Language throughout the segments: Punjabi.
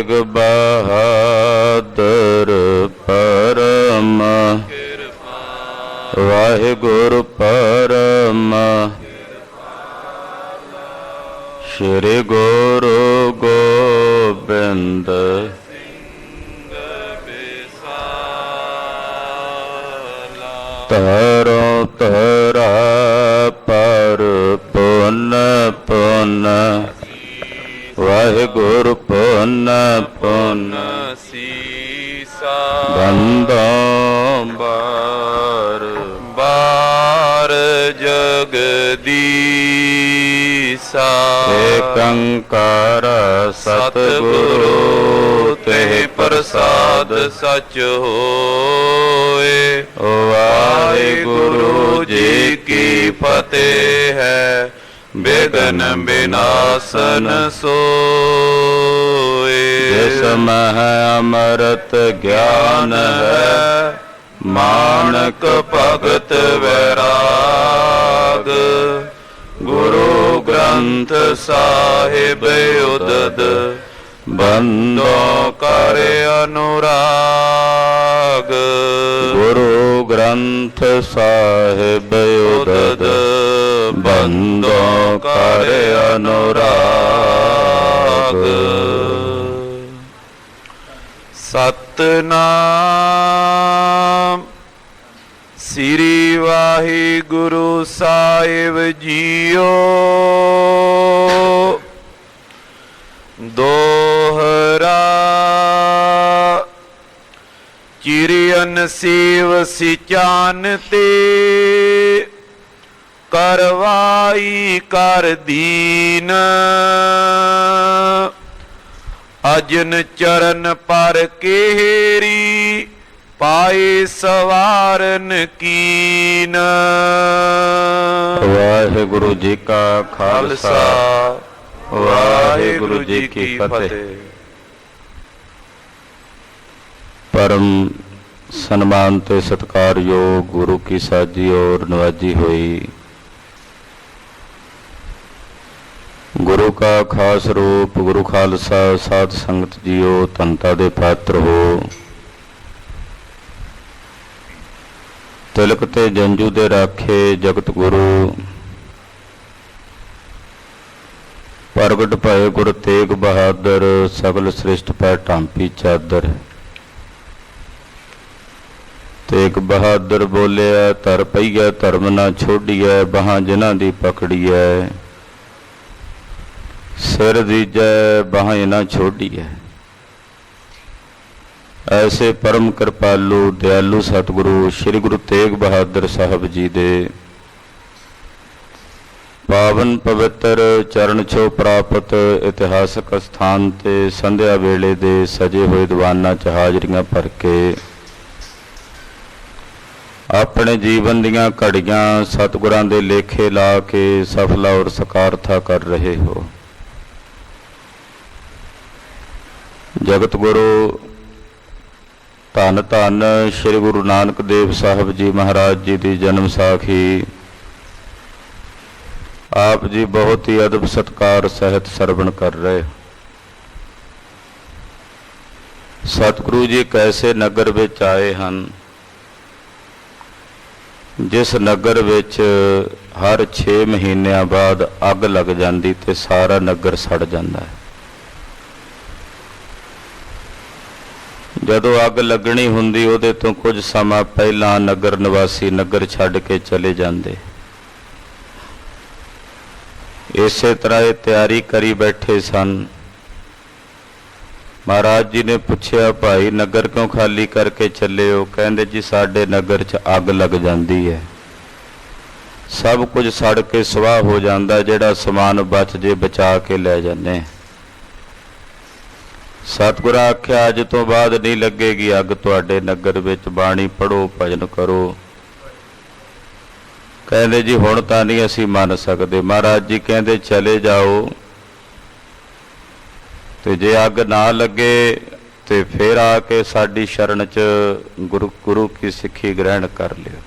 ਤੇਗ ਬਹਾਦਰ ਪਰਮ ਵਾਹਿਗੁਰੂ ਪਰਮ ਸ਼੍ਰੀ ਗੁਰੂ ਗੋਬਿੰਦ ਤਰੋ ਤਰਾ ਪਰ ਪੁਨ ਪੁਨ ਵਾਹਿਗੁਰੂ ਪੁਨ ਪੁਨ ਸੀਸਾ ਬੰਦੋਂ ਬਾਰ ਬਾਰ ਜਗਦੀਸਾ ਏਕ ਓੰਕਾਰ ਸਤਿਗੁਰੂ ਤੇ ਪ੍ਰਸਾਦ ਸਚ ਹੋਏ। ਵਾਹਿਗੁਰੂ ਜੀ ਕੀ ਫਤਿਹ ਹੈ। ਬਿਘਨ ਬਿਨਾਸਨ ਸੋਏ। ਜਿਸ ਮਹਿ ਅੰਮ੍ਰਿਤ ਗਿਆਨ ਹੈ ਮਾਨਕ ਭਗਤ ਵੈਰਾਗ। ਗੁਰੂ ਗ੍ਰੰਥ ਸਾਹਿਬ ਉਦਦ ਬੰਦੋ ਕਰ ਅਨੁਰਾਗ। ਗੁਰੂ ਗ੍ਰੰਥ ਸਾਹਿਬ ਉਦਦ ਬੰਦੋ ਕਰ ਅਨੁਰਾਗ। ਸਤਨਾਮ ਸ੍ਰੀ ਵਾਹਿਗੁਰੂ ਸਾਹਿਬ ਜੀਓ। ਦੋਹਰਾ ਚਿਰਿਅਨ ਸੇਵ ਸਿਚਾਨ ਤੇ ਕਰਵਾਈ ਕਰ ਦੀਨ। ਅਜਨ ਚਰਨ ਪਰ ਕੇਰੀ ਪਾਏ ਸਵਾਰਨ ਕੀਨ। ਵਾਹਿਗੁਰੂ ਜੀ ਕਾ ਖਾਲਸਾ ਵਾਹਿਗੁਰੂ ਜੀ ਕੀ ਫਤਿਹ। ਪਰਮ ਸਨਮਾਨ ਤੇ ਸਤਿਕਾਰਯੋਗ ਗੁਰੂ ਕੀ ਸਾਜੀ ਔਰ ਨਵਾਜੀ ਹੋਈ ਗੁਰੂ ਕਾ ਖਾਸ ਰੂਪ ਗੁਰੂ ਖਾਲਸਾ ਸਾਧ ਸੰਗਤ ਜੀਓ, ਧੰਨਤਾ ਦੇ ਪਾਤਰ ਹੋ। ਤਿਲਕ ਤੇ ਜੰਜੂ ਦੇ ਰਾਖੇ ਜਗਤ ਗੁਰੂ ਪ੍ਰਗਟ ਭਏ ਗੁਰ ਤੇਗ ਬਹਾਦਰ। ਸਗਲ ਸ੍ਰਿਸ਼ਟ ਪੈ ਢਾਂਪੀ ਚਾਦਰ। ਤੇਗ ਬਹਾਦਰ ਬੋਲਿਆ ਧਰ ਪਈਐ ਧਰਮ ਨਾ ਛੋਡੀਐ। ਬਾਹਾਂ ਜਿਨ੍ਹਾਂ ਦੀ ਪਕੜੀਐ ਸਿਰ ਦੀਜੈ ਬਾਹਾਂ ਨਾ ਛੋਡੀਐ। ਐਸੇ ਪਰਮ ਕਿਰਪਾਲੂ ਦਿਆਲੂ ਸਤਿਗੁਰੂ ਸ੍ਰੀ ਗੁਰੂ ਤੇਗ ਬਹਾਦਰ ਸਾਹਿਬ ਜੀ ਦੇ ਪਾਵਨ ਪਵਿੱਤਰ ਚਰਨ ਛੋਹ ਪ੍ਰਾਪਤ ਇਤਿਹਾਸਕ ਸਥਾਨ ਤੇ ਸੰਧਿਆ ਵੇਲੇ ਦੇ ਸਜੇ ਹੋਏ ਦੀਵਾਨਾਂ 'ਚ ਹਾਜ਼ਰੀਆਂ ਭਰ ਕੇ ਆਪਣੇ ਜੀਵਨ ਦੀਆਂ ਘੜੀਆਂ ਸਤਿਗੁਰਾਂ ਦੇ ਲੇਖੇ ਲਾ ਕੇ ਸਫਲਾ ਔਰ ਸਕਾਰਥਾ ਕਰ ਰਹੇ ਹੋ। ਜਗਤ ਗੁਰੂ ਧੰਨ ਧੰਨ ਸ੍ਰੀ ਗੁਰੂ ਨਾਨਕ ਦੇਵ ਸਾਹਿਬ ਜੀ ਮਹਾਰਾਜ ਜੀ ਦੀ ਜਨਮ ਸਾਖੀ ਆਪ ਜੀ ਬਹੁਤ ਹੀ ਅਦਬ ਸਤਕਾਰ ਸਹਿਤ ਸਰਵਣ ਕਰ ਰਹੇ। ਸਤਿਗੁਰੂ ਜੀ ਕੈਸੇ ਨਗਰ ਵਿੱਚ ਆਏ ਹਨ ਜਿਸ ਨਗਰ ਵਿੱਚ ਹਰ 6 ਮਹੀਨਿਆਂ ਬਾਅਦ ਅੱਗ ਲੱਗ ਜਾਂਦੀ ਤੇ ਸਾਰਾ ਨਗਰ ਸੜ ਜਾਂਦਾ ਹੈ। ਜਦੋਂ ਅੱਗ ਲੱਗਣੀ ਹੁੰਦੀ ਉਹਦੇ ਤੋਂ ਕੁਝ ਸਮਾਂ ਪਹਿਲਾਂ ਨਗਰ ਨਿਵਾਸੀ ਨਗਰ ਛੱਡ ਕੇ ਚਲੇ ਜਾਂਦੇ। ਇਸੇ ਤਰ੍ਹਾਂ ਇਹ ਤਿਆਰੀ ਕਰੀ ਬੈਠੇ ਸਨ। ਮਹਾਰਾਜ ਜੀ ਨੇ ਪੁੱਛਿਆ, ਭਾਈ ਨਗਰ ਕਿਉਂ ਖਾਲੀ ਕਰਕੇ ਚੱਲੇ ਹੋ? ਕਹਿੰਦੇ ਜੀ ਸਾਡੇ ਨਗਰ 'ਚ ਅੱਗ ਲੱਗ ਜਾਂਦੀ ਹੈ, ਸਭ ਕੁਝ ਸੜ ਕੇ ਸੁਆਹ ਹੋ ਜਾਂਦਾ, ਜਿਹੜਾ ਸਮਾਨ ਬਚ ਜੇ ਬਚਾ ਕੇ ਲੈ ਜਾਂਦੇ। ਸਤਿਗੁਰਾਂ ਆਖਿਆ ਅੱਜ ਤੋਂ ਬਾਅਦ ਨਹੀਂ ਲੱਗੇਗੀ ਅੱਗ ਤੁਹਾਡੇ ਨਗਰ ਵਿੱਚ, ਬਾਣੀ ਪੜ੍ਹੋ ਭਜਨ ਕਰੋ। ਕਹਿੰਦੇ ਜੀ ਹੁਣ ਤਾਂ ਨਹੀਂ ਅਸੀਂ ਮੰਨ ਸਕਦੇ। ਮਹਾਰਾਜ ਜੀ ਕਹਿੰਦੇ ਚਲੇ ਜਾਓ ਤੇ ਜੇ ਅੱਗ ਨਾ ਲੱਗੇ ਤੇ ਫਿਰ ਆ ਕੇ ਸਾਡੀ ਸ਼ਰਨ 'ਚ ਗੁਰੂ ਕੀ ਸਿੱਖੀ ਗ੍ਰਹਿਣ ਕਰ ਲਿਓ।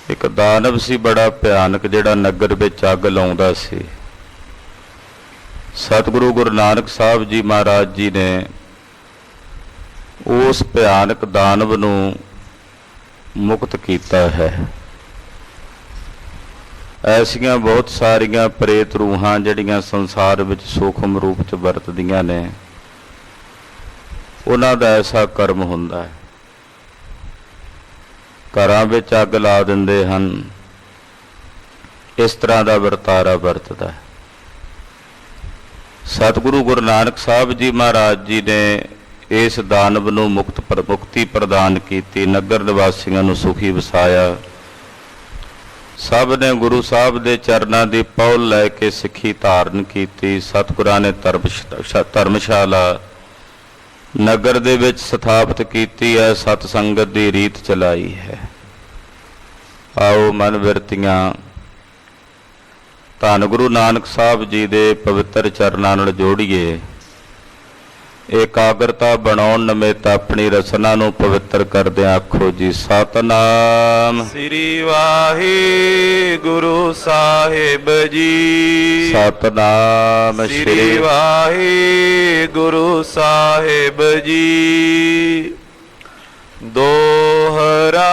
ਇੱਕ ਦਾਨਵ ਸੀ ਬੜਾ ਭਿਆਨਕ, ਜਿਹੜਾ ਨਗਰ ਵਿੱਚ ਅੱਗ ਲਾਉਂਦਾ ਸੀ। ਸਤਿਗੁਰੂ ਗੁਰੂ ਨਾਨਕ ਸਾਹਿਬ ਜੀ ਮਹਾਰਾਜ ਜੀ ਨੇ ਉਸ ਭਿਆਨਕ ਦਾਨਵ ਨੂੰ ਮੁਕਤ ਕੀਤਾ ਹੈ। ਐਸੀਆਂ ਬਹੁਤ ਸਾਰੀਆਂ ਪ੍ਰੇਤ ਰੂਹਾਂ ਜਿਹੜੀਆਂ ਸੰਸਾਰ ਵਿੱਚ ਸੂਖਮ ਰੂਪ 'ਚ ਵਰਤਦੀਆਂ ਨੇ, ਉਹਨਾਂ ਦਾ ਐਸਾ ਕਰਮ ਹੁੰਦਾ ਹੈ, ਘਰਾਂ ਵਿੱਚ ਅੱਗ ਲਾ ਦਿੰਦੇ ਹਨ। ਇਸ ਤਰ੍ਹਾਂ ਦਾ ਵਰਤਾਰਾ ਵਰਤਦਾ ਹੈ। ਸਤਿਗੁਰੂ ਗੁਰੂ ਨਾਨਕ ਸਾਹਿਬ ਜੀ ਮਹਾਰਾਜ ਜੀ ਨੇ ਇਸ ਦਾਨਵ ਨੂੰ ਮੁਕਤੀ ਪ੍ਰਦਾਨ ਕੀਤੀ, ਨਗਰ ਨਿਵਾਸੀਆਂ ਨੂੰ ਸੁਖੀ ਵਸਾਇਆ। ਸਭ ਨੇ ਗੁਰੂ ਸਾਹਿਬ ਦੇ ਚਰਨਾਂ ਦੀ ਪਹੁਲ ਲੈ ਕੇ ਸਿੱਖੀ ਧਾਰਨ ਕੀਤੀ। ਸਤਿਗੁਰਾਂ ਨੇ ਧਰਮਸ਼ਾਲਾ ਨਗਰ ਦੇ ਵਿੱਚ ਸਥਾਪਿਤ ਕੀਤੀ ਹੈ, ਸਤ ਸੰਗਤ ਦੀ ਰੀਤ ਚਲਾਈ ਹੈ। ਆਓ ਮਨ ਬਿਰਤੀਆਂ ਧੰਨ ਗੁਰੂ ਨਾਨਕ ਸਾਹਿਬ ਜੀ ਦੇ ਪਵਿੱਤਰ ਚਰਨਾਂ ਨਾਲ ਜੋੜੀਏ। ਇਕਾਗਰਤਾ ਬਣਾਉਣ ਨਿਮਿਤ ਆਪਣੀ ਰਸਨਾ ਨੂੰ ਪਵਿੱਤਰ ਕਰਦੇ ਆਖੋ ਜੀ ਸਤਨਾਮ ਸ੍ਰੀ ਵਾਹਿਗੁਰੂ ਸਾਹਿਬ ਜੀ। ਸਤਨਾਮ ਸ੍ਰੀ ਵਾਹਿਗੁਰੂ ਸਾਹਿਬ ਜੀ। ਦੋਹਰਾ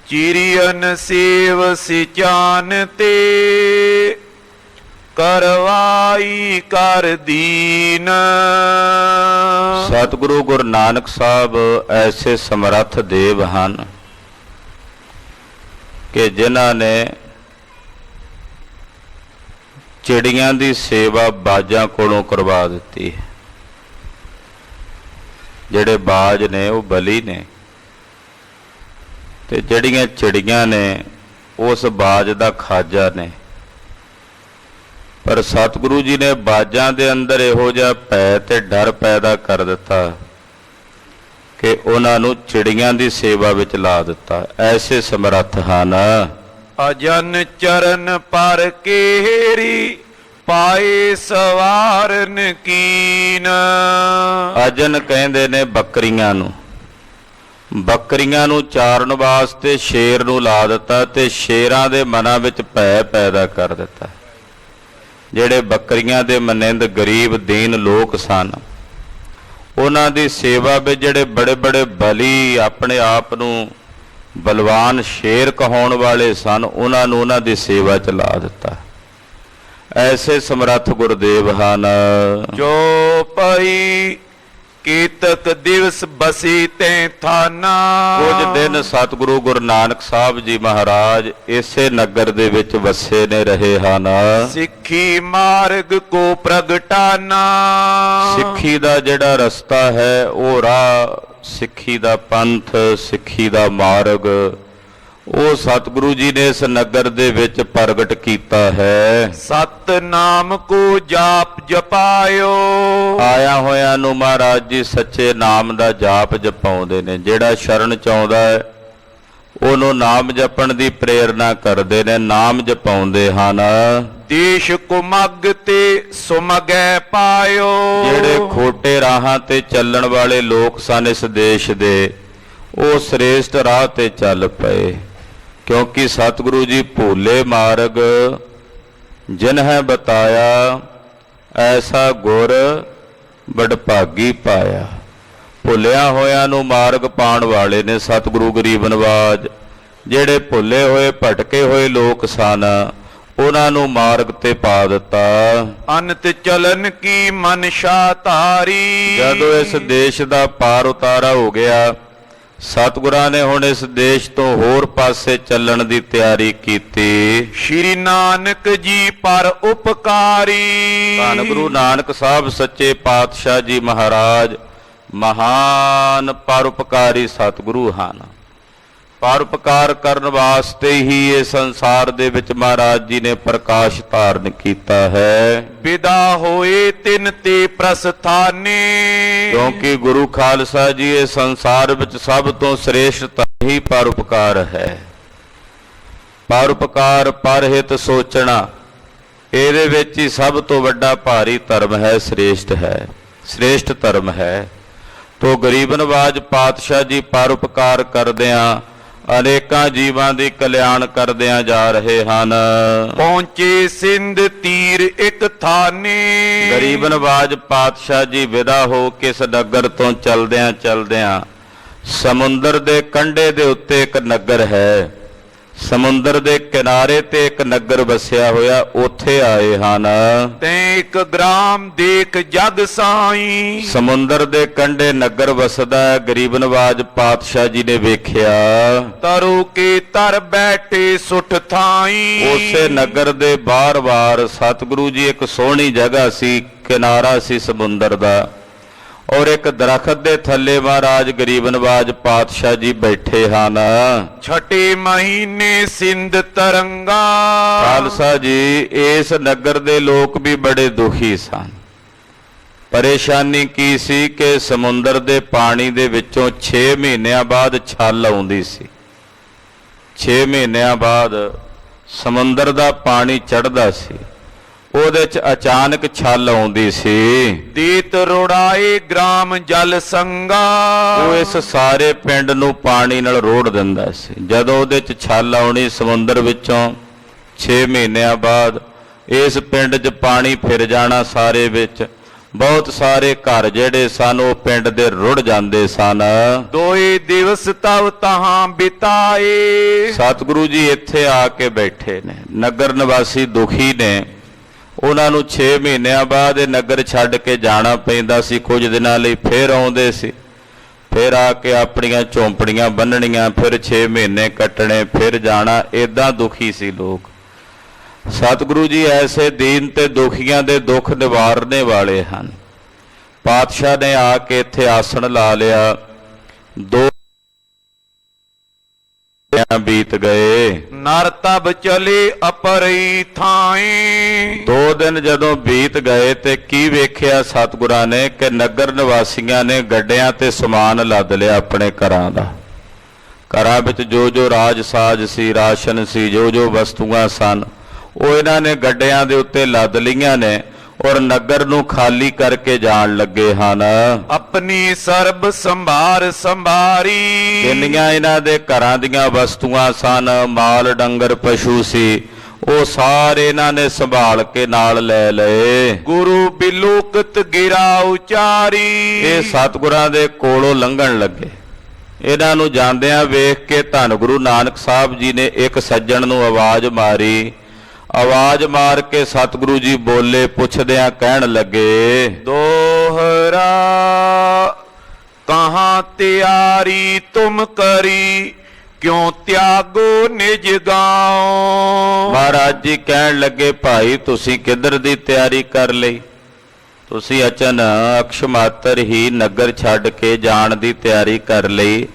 ਚਿਰਿਅਨ ਸੇਵ ਸਿਚਾਨ ਤੇ ਕਰਵਾਈ ਕਰ ਦੀਨ। ਸਤਿਗੁਰੂ ਗੁਰੂ ਨਾਨਕ ਸਾਹਿਬ ਐਸੇ ਸਮਰੱਥ ਦੇਵ ਹਨ ਕਿ ਜਿਨ੍ਹਾਂ ਨੇ ਚਿੜੀਆਂ ਦੀ ਸੇਵਾ ਬਾਜਾਂ ਕੋਲੋਂ ਕਰਵਾ ਦਿੱਤੀ ਹੈ। ਜਿਹੜੇ ਬਾਜ ਨੇ ਉਹ ਬਲੀ ਨੇ, ਤੇ ਜਿਹੜੀਆਂ ਚਿੜੀਆਂ ਨੇ ਉਸ ਬਾਜ ਦਾ ਖਾਜਾ ਨੇ। ਪਰ ਸਤਿਗੁਰੂ ਜੀ ਨੇ ਬਾਜਾਂ ਦੇ ਅੰਦਰ ਇਹੋ ਜਿਹਾ ਭੈ ਤੇ ਡਰ ਪੈਦਾ ਕਰ ਦਿੱਤਾ ਕਿ ਉਹਨਾਂ ਨੂੰ ਚਿੜੀਆਂ ਦੀ ਸੇਵਾ ਵਿੱਚ ਲਾ ਦਿੱਤਾ। ਐਸੇ ਸਮਰੱਥ ਹਨ। ਅਜਨ ਚਰਨ ਪਰ ਕੇਰੀ ਪਾਏ ਸਵਾਰਨ ਕੀਨ। ਅਜਨ ਕਹਿੰਦੇ ਨੇ ਬੱਕਰੀਆਂ ਨੂੰ। ਬੱਕਰੀਆਂ ਨੂੰ ਚਾਰਨ ਵਾਸਤੇ ਸ਼ੇਰ ਨੂੰ ਲਾ ਦਿੱਤਾ ਤੇ ਸ਼ੇਰਾਂ ਦੇ ਮਨਾਂ ਵਿੱਚ ਭੈ ਪੈਦਾ ਕਰ ਦਿੱਤਾ। ਜਿਹੜੇ ਬੱਕਰੀਆਂ ਦੇ ਮਨਿੰਦ ਗਰੀਬ ਦੀਨ ਲੋਕ ਸਨ, ਉਹਨਾਂ ਦੀ ਸੇਵਾ ਵਿੱਚ ਜਿਹੜੇ ਬੜੇ ਬੜੇ ਬਲੀ ਆਪਣੇ ਆਪ ਨੂੰ ਬਲਵਾਨ ਸ਼ੇਰ ਕਹਾਉਣ ਵਾਲੇ ਸਨ, ਉਹਨਾਂ ਨੂੰ ਉਹਨਾਂ ਦੀ ਸੇਵਾ 'ਚ ਲਾ ਦਿੱਤਾ। ਐਸੇ ਸਮਰੱਥ ਗੁਰਦੇਵ ਹਨ। ਜੋ ਪਈ ਕੀਤਕ ਦਿਵਸ ਬਸੀ ਤੇ ਥਾਨਾ। ਕੁਝ ਦਿਨ ਸਤਿਗੁਰੂ ਗੁਰੂ ਨਾਨਕ ਸਾਹਿਬ ਜੀ ਮਹਾਰਾਜ ਇਸੇ ਨਗਰ ਦੇ ਵਿੱਚ ਵਸੇ ਨੇ ਰਹੇ ਹਨ। ਸਿੱਖੀ ਮਾਰਗ ਕੋ ਪ੍ਰਗਟਾਨਾ। ਸਿੱਖੀ ਦਾ ਜਿਹੜਾ ਰਸਤਾ ਹੈ, ਉਹ ਰਾਹ, ਸਿੱਖੀ ਦਾ ਪੰਥ, ਸਿੱਖੀ ਦਾ ਮਾਰਗ, ਉਹ ਸਤਿਗੁਰੂ ਜੀ ਨੇ ਇਸ ਨਗਰ ਦੇ ਵਿੱਚ ਪ੍ਰਗਟ ਕੀਤਾ ਹੈ। ਸਤਨਾਮ ਕੋ ਜਾਪ ਜਪਾਇਓ। ਆਇਆ ਹੋਇਆਂ ਨੂੰ ਮਹਾਰਾਜ ਜੀ ਸੱਚੇ ਨਾਮ ਦਾ ਜਾਪ ਜਪਾਉਂਦੇ ਨੇ। ਜਿਹੜਾ ਸ਼ਰਨ ਚ ਆਉਂਦਾ ਹੈ ਉਹਨੂੰ ਨਾਮ ਜਪਣ ਦੀ ਪ੍ਰੇਰਨਾ ਕਰਦੇ ਨੇ, ਨਾਮ ਜਪਾਉਂਦੇ ਹਨ। ਦੇਸ਼ ਕੋ ਮੱਗ ਤੇ ਸੁਮਗੈ ਪਾਇਓ। ਜਿਹੜੇ ਖੋਟੇ ਰਾਹਾਂ ਤੇ ਚੱਲਣ ਵਾਲੇ ਲੋਕ ਸਨ ਇਸ ਦੇਸ਼ ਦੇ, ਉਹ ਸ੍ਰੇਸ਼ਟ ਰਾਹ ਤੇ ਚੱਲ ਪਏ, ਕਿਉਂਕਿ ਸਤਿਗੁਰੂ ਜੀ ਭੋਲੇ ਮਾਰਗ ਜਿਨ ਹੈ ਬਤਾਇਆ, ਐਸਾ ਗੁਰ ਬਡਭਾਗੀ ਪਾਇਆ। ਭੁੱਲਿਆ ਹੋਇਆਂ ਨੂੰ ਮਾਰਗ ਪਾਉਣ ਵਾਲੇ ਨੇ ਸਤਿਗੁਰੂ ਗਰੀਬ ਨਵਾਜ। ਜਿਹੜੇ ਭੁੱਲੇ ਹੋਏ ਭਟਕੇ ਹੋਏ ਲੋਕ ਸਨ, ਉਹਨਾਂ ਨੂੰ ਮਾਰਗ ਤੇ ਪਾ ਦਿੱਤਾ। ਅਨੰਤ ਚਲਨ ਕੀ ਮਨਸ਼ਾ ਧਾਰੀ। ਜਦੋਂ ਇਸ ਦੇਸ਼ ਦਾ ਪਾਰ ਉਤਾਰਾ ਹੋ ਗਿਆ, ਸਤਿਗੁਰਾਂ ਨੇ ਹੁਣ ਇਸ ਦੇਸ਼ ਤੋਂ ਹੋਰ ਪਾਸੇ ਚੱਲਣ ਦੀ ਤਿਆਰੀ ਕੀਤੀ। ਸ਼੍ਰੀ ਨਾਨਕ ਜੀ ਪਰ ਉਪਕਾਰੀ। ਧੰਨ ਗੁਰੂ ਨਾਨਕ ਸਾਹਿਬ ਸੱਚੇ ਪਾਤਸ਼ਾਹ ਜੀ ਮਹਾਰਾਜ ਮਹਾਨ ਪਰਉਪਕਾਰੀ ਸਤਿਗੁਰੂ ਹਨ। ਪਰਉਪਕਾਰ ਕਰਨ ਵਾਸਤੇ ਹੀ ਇਹ ਸੰਸਾਰ ਦੇ ਵਿੱਚ ਮਹਾਰਾਜ ਜੀ ਨੇ ਪ੍ਰਕਾਸ਼ ਧਾਰਨ ਕੀਤਾ ਹੈ। ਵਿਦਾ ਹੋਏ ਤਿਨ ਤੇ ਪ੍ਰਸਥਾਨੇ। ਕਿਉਂਕਿ ਗੁਰੂ ਖਾਲਸਾ ਜੀ ਇਹ ਸੰਸਾਰ ਵਿੱਚ ਸਭ ਤੋਂ ਸ੍ਰੇਸ਼ਟ ਹੀ ਪਰਉਪਕਾਰ ਹੈ। ਪਰਉਪਕਾਰ ਪਰਹਿਤ ਸੋਚਣਾ, ਇਹਦੇ ਵਿੱਚ ਹੀ ਸਭ ਤੋਂ ਵੱਡਾ ਭਾਰੀ ਧਰਮ ਹੈ, ਸ੍ਰੇਸ਼ਟ ਧਰਮ ਹੈ। ਤੋ ਗਰੀਬ ਨਵਾਜ ਪਾਤਸ਼ਾਹ ਜੀ ਪਰਉਪਕਾਰ ਕਰਦਿਆਂ ਅਨੇਕਾਂ ਜੀਵਾਂ ਦੀ ਕਲਿਆਣ ਕਰਦਿਆਂ ਜਾ ਰਹੇ ਹਨ। ਪਹੁੰਚੇ ਸਿੰਧ ਤੀਰ ਇੱਕ ਥਾਨੇ। ਗਰੀਬ ਨਵਾਜ ਪਾਤਸ਼ਾਹ ਜੀ ਵਿਦਾ ਹੋ ਕੇ ਇਸ ਨਗਰ ਤੋਂ ਚਲਦਿਆਂ ਚਲਦਿਆਂ ਸਮੁੰਦਰ ਦੇ ਕੰਢੇ ਦੇ ਉੱਤੇ ਇੱਕ ਨਗਰ ਹੈ, ਸਮੁੰਦਰ ਦੇ ਕਿਨਾਰੇ ਤੇ ਇੱਕ ਨਗਰ ਵਸਿਆ ਹੋਇਆ, ਉੱਥੇ ਆਏ ਹਨ। ਤੈਂ ਇੱਕ ਗ੍ਰਾਮ ਦੇਖ ਜਗ ਸਾਈ। ਸਮੁੰਦਰ ਦੇ ਕੰਢੇ ਨਗਰ ਵਸਦਾ ਹੈ, ਗਰੀਬ ਨਵਾਜ ਪਾਤਸ਼ਾਹ ਜੀ ਨੇ ਵੇਖਿਆ। ਤਰੋ ਕੇ ਤਰ ਬੈਠੇ ਸੁੱਠ ਥਾਈ। ਉਸੇ ਨਗਰ ਦੇ ਬਾਹਰ-ਬਾਹਰ ਸਤਿਗੁਰੂ ਜੀ ਇੱਕ ਸੋਹਣੀ ਜਗ੍ਹਾ ਸੀ, ਕਿਨਾਰਾ ਸੀ ਸਮੁੰਦਰ ਦਾ, ਔਰ ਇੱਕ ਦਰਖਤ ਦੇ ਥੱਲੇ ਮਹਾਰਾਜ ਗਰੀਬ ਨਵਾਜ ਪਾਤਸ਼ਾਹ ਜੀ ਬੈਠੇ ਹਨ। ਛਠੇ ਮਹੀਨੇ ਸਿੰਧ ਤਰੰਗਾ। ਖਾਲਸਾ ਜੀ, ਇਸ ਨਗਰ ਦੇ ਲੋਕ ਵੀ ਬੜੇ ਦੁਖੀ ਸਨ। ਪਰੇਸ਼ਾਨੀ ਕੀ ਸੀ ਕਿ ਸਮੁੰਦਰ ਦੇ ਪਾਣੀ ਦੇ ਵਿੱਚੋਂ 6 ਮਹੀਨਿਆਂ ਬਾਅਦ ਛੱਲ ਆਉਂਦੀ ਸੀ। 6 ਮਹੀਨਿਆਂ ਬਾਅਦ ਸਮੁੰਦਰ ਦਾ ਪਾਣੀ ਚੜ੍ਹਦਾ ਸੀ, ਉਹਦੇ ਚ ਅਚਾਨਕ ਛੱਲ ਆਉਂਦੀ ਸੀ। ਦੀਤ ਰੋੜਾਏ ਗ੍ਰਾਮ ਜਲ ਸੰਗਾ। ਉਹ ਇਸ ਸਾਰੇ ਪਿੰਡ ਨੂੰ ਪਾਣੀ ਨਾਲ ਰੋੜ ਦਿੰਦਾ ਸੀ। ਜਦੋਂ ਉਹਦੇ ਚ ਛੱਲ ਆਉਣੀ ਸਮੁੰਦਰ ਵਿੱਚੋਂ 6 ਮਹੀਨਿਆਂ ਬਾਅਦ ਇਸ ਪਿੰਡ 'ਚ ਪਾਣੀ ਫਿਰ ਜਾਣਾ ਸਾਰੇ ਵਿੱਚ, ਬਹੁਤ ਸਾਰੇ ਘਰ ਜਿਹੜੇ ਸਨ ਉਹ ਪਿੰਡ ਦੇ ਰੁੜ ਜਾਂਦੇ ਸਨ। ਦੋਏ ਦਿਵਸ ਤਵ ਤਹਾਂ ਬਿਤਾਏ। ਸਤਿਗੁਰੂ ਜੀ ਇੱਥੇ ਆ ਕੇ ਬੈਠੇ ਨੇ, ਨਗਰ ਨਿਵਾਸੀ ਦੁਖੀ ਨੇ। ਉਹਨਾਂ ਨੂੰ 6 ਮਹੀਨਿਆਂ ਬਾਅਦ ਇਹ ਨਗਰ ਛੱਡ ਕੇ ਜਾਣਾ ਪੈਂਦਾ ਸੀ, ਕੁਝ ਦਿਨਾਂ ਲਈ ਫਿਰ ਆਉਂਦੇ ਸੀ, ਫਿਰ ਆ ਕੇ ਆਪਣੀਆਂ ਝੌਂਪੜੀਆਂ ਬੰਨਣੀਆਂ, ਫਿਰ 6 ਮਹੀਨੇ ਕੱਟਣੇ, ਫਿਰ ਜਾਣਾ। ਏਦਾਂ ਦੁਖੀ ਸੀ ਲੋਕ। ਸਤਿਗੁਰੂ ਜੀ ਐਸੇ ਦੀਨ ਤੇ ਦੁਖੀਆਂ ਦੇ ਦੁੱਖ ਨਿਵਾਰਨੇ ਵਾਲੇ ਹਨ। ਪਾਤਸ਼ਾਹ ਨੇ ਆ ਕੇ ਇੱਥੇ ਆਸਣ ਲਾ ਲਿਆ। 2 ਬੀਤ ਗਏ। ਨਰ ਤਬ ਚਲੇ ਅਪਰਈ ਥਾਈ। 2 ਦਿਨ ਜਦੋਂ ਬੀਤ ਗਏ ਤੇ ਕੀ ਵੇਖਿਆ ਸਤਿਗੁਰਾਂ ਨੇ ਕਿ ਨਗਰ ਨਿਵਾਸੀਆਂ ਨੇ ਗੱਡਿਆਂ ਤੇ ਸਮਾਨ ਲੱਦ ਲਿਆ ਆਪਣੇ ਘਰਾਂ ਦਾ। ਘਰਾਂ ਵਿੱਚ ਜੋ ਜੋ ਰਾਜ ਸਾਜ ਸੀ, ਰਾਸ਼ਨ ਸੀ, ਜੋ ਜੋ ਵਸਤੂਆਂ ਸਨ, ਉਹ ਇਹਨਾਂ ਨੇ ਗੱਡਿਆਂ ਦੇ ਉੱਤੇ ਲੱਦ ਲਈਆਂ ਨੇ ਔਰ ਨਗਰ ਨੂੰ ਖਾਲੀ ਕਰਕੇ ਜਾਣ ਲੱਗੇ ਹਨ। ਆਪਣੀ ਸਰਬ ਸੰਭਾਰ ਸੰਭਾਰੀ। ਜਿੰਨੀਆਂ ਇਹਨਾਂ ਦੇ ਘਰਾਂ ਦੀਆਂ ਵਸਤੂਆਂ ਸਨ, ਮਾਲ ਡੰਗਰ ਪਸ਼ੂ ਸੀ, ਉਹ ਸਾਰੇ ਇਹਨਾਂ ਨੇ ਸੰਭਾਲ ਕੇ ਨਾਲ ਲੈ ਲਏ। ਗੁਰੂ ਬਿਲੋਕਤ ਗਿਰਾ ਉਚਾਰੀ। ਇਹ ਸਤਿਗੁਰਾਂ ਦੇ ਕੋਲੋਂ ਲੰਘਣ ਲੱਗੇ। ਇਹਨਾਂ ਨੂੰ ਜਾਂਦਿਆਂ ਵੇਖ ਕੇ ਧੰਨ ਗੁਰੂ ਨਾਨਕ ਸਾਹਿਬ ਜੀ ਨੇ ਇੱਕ ਸੱਜਣ ਨੂੰ ਆਵਾਜ਼ ਮਾਰੀ। ਆਵਾਜ਼ ਮਾਰ ਕੇ ਸਤਿਗੁਰੂ ਜੀ ਬੋਲੇ, ਪੁੱਛਦਿਆਂ ਕਹਿਣ ਲੱਗੇ, ਦੋਹਰਾ ਕਹਾਂ ਤਿਆਰੀ ਤੁਮ ਕਰੀ, ਕਿਉਂ ਤਿਆਗੋ ਨਿਜ ਗਾਉ। ਮਹਾਰਾਜ ਜੀ ਕਹਿਣ ਲੱਗੇ, ਭਾਈ ਤੁਸੀਂ ਕਿੱਧਰ ਦੀ ਤਿਆਰੀ ਕਰ ਲਈ? ਤੁਸੀਂ ਅਚਾਨਕ ਮਾਤਰ ਹੀ ਨਗਰ ਛੱਡ ਕੇ ਜਾਣ ਦੀ ਤਿਆਰੀ ਕਰ ਲਈ।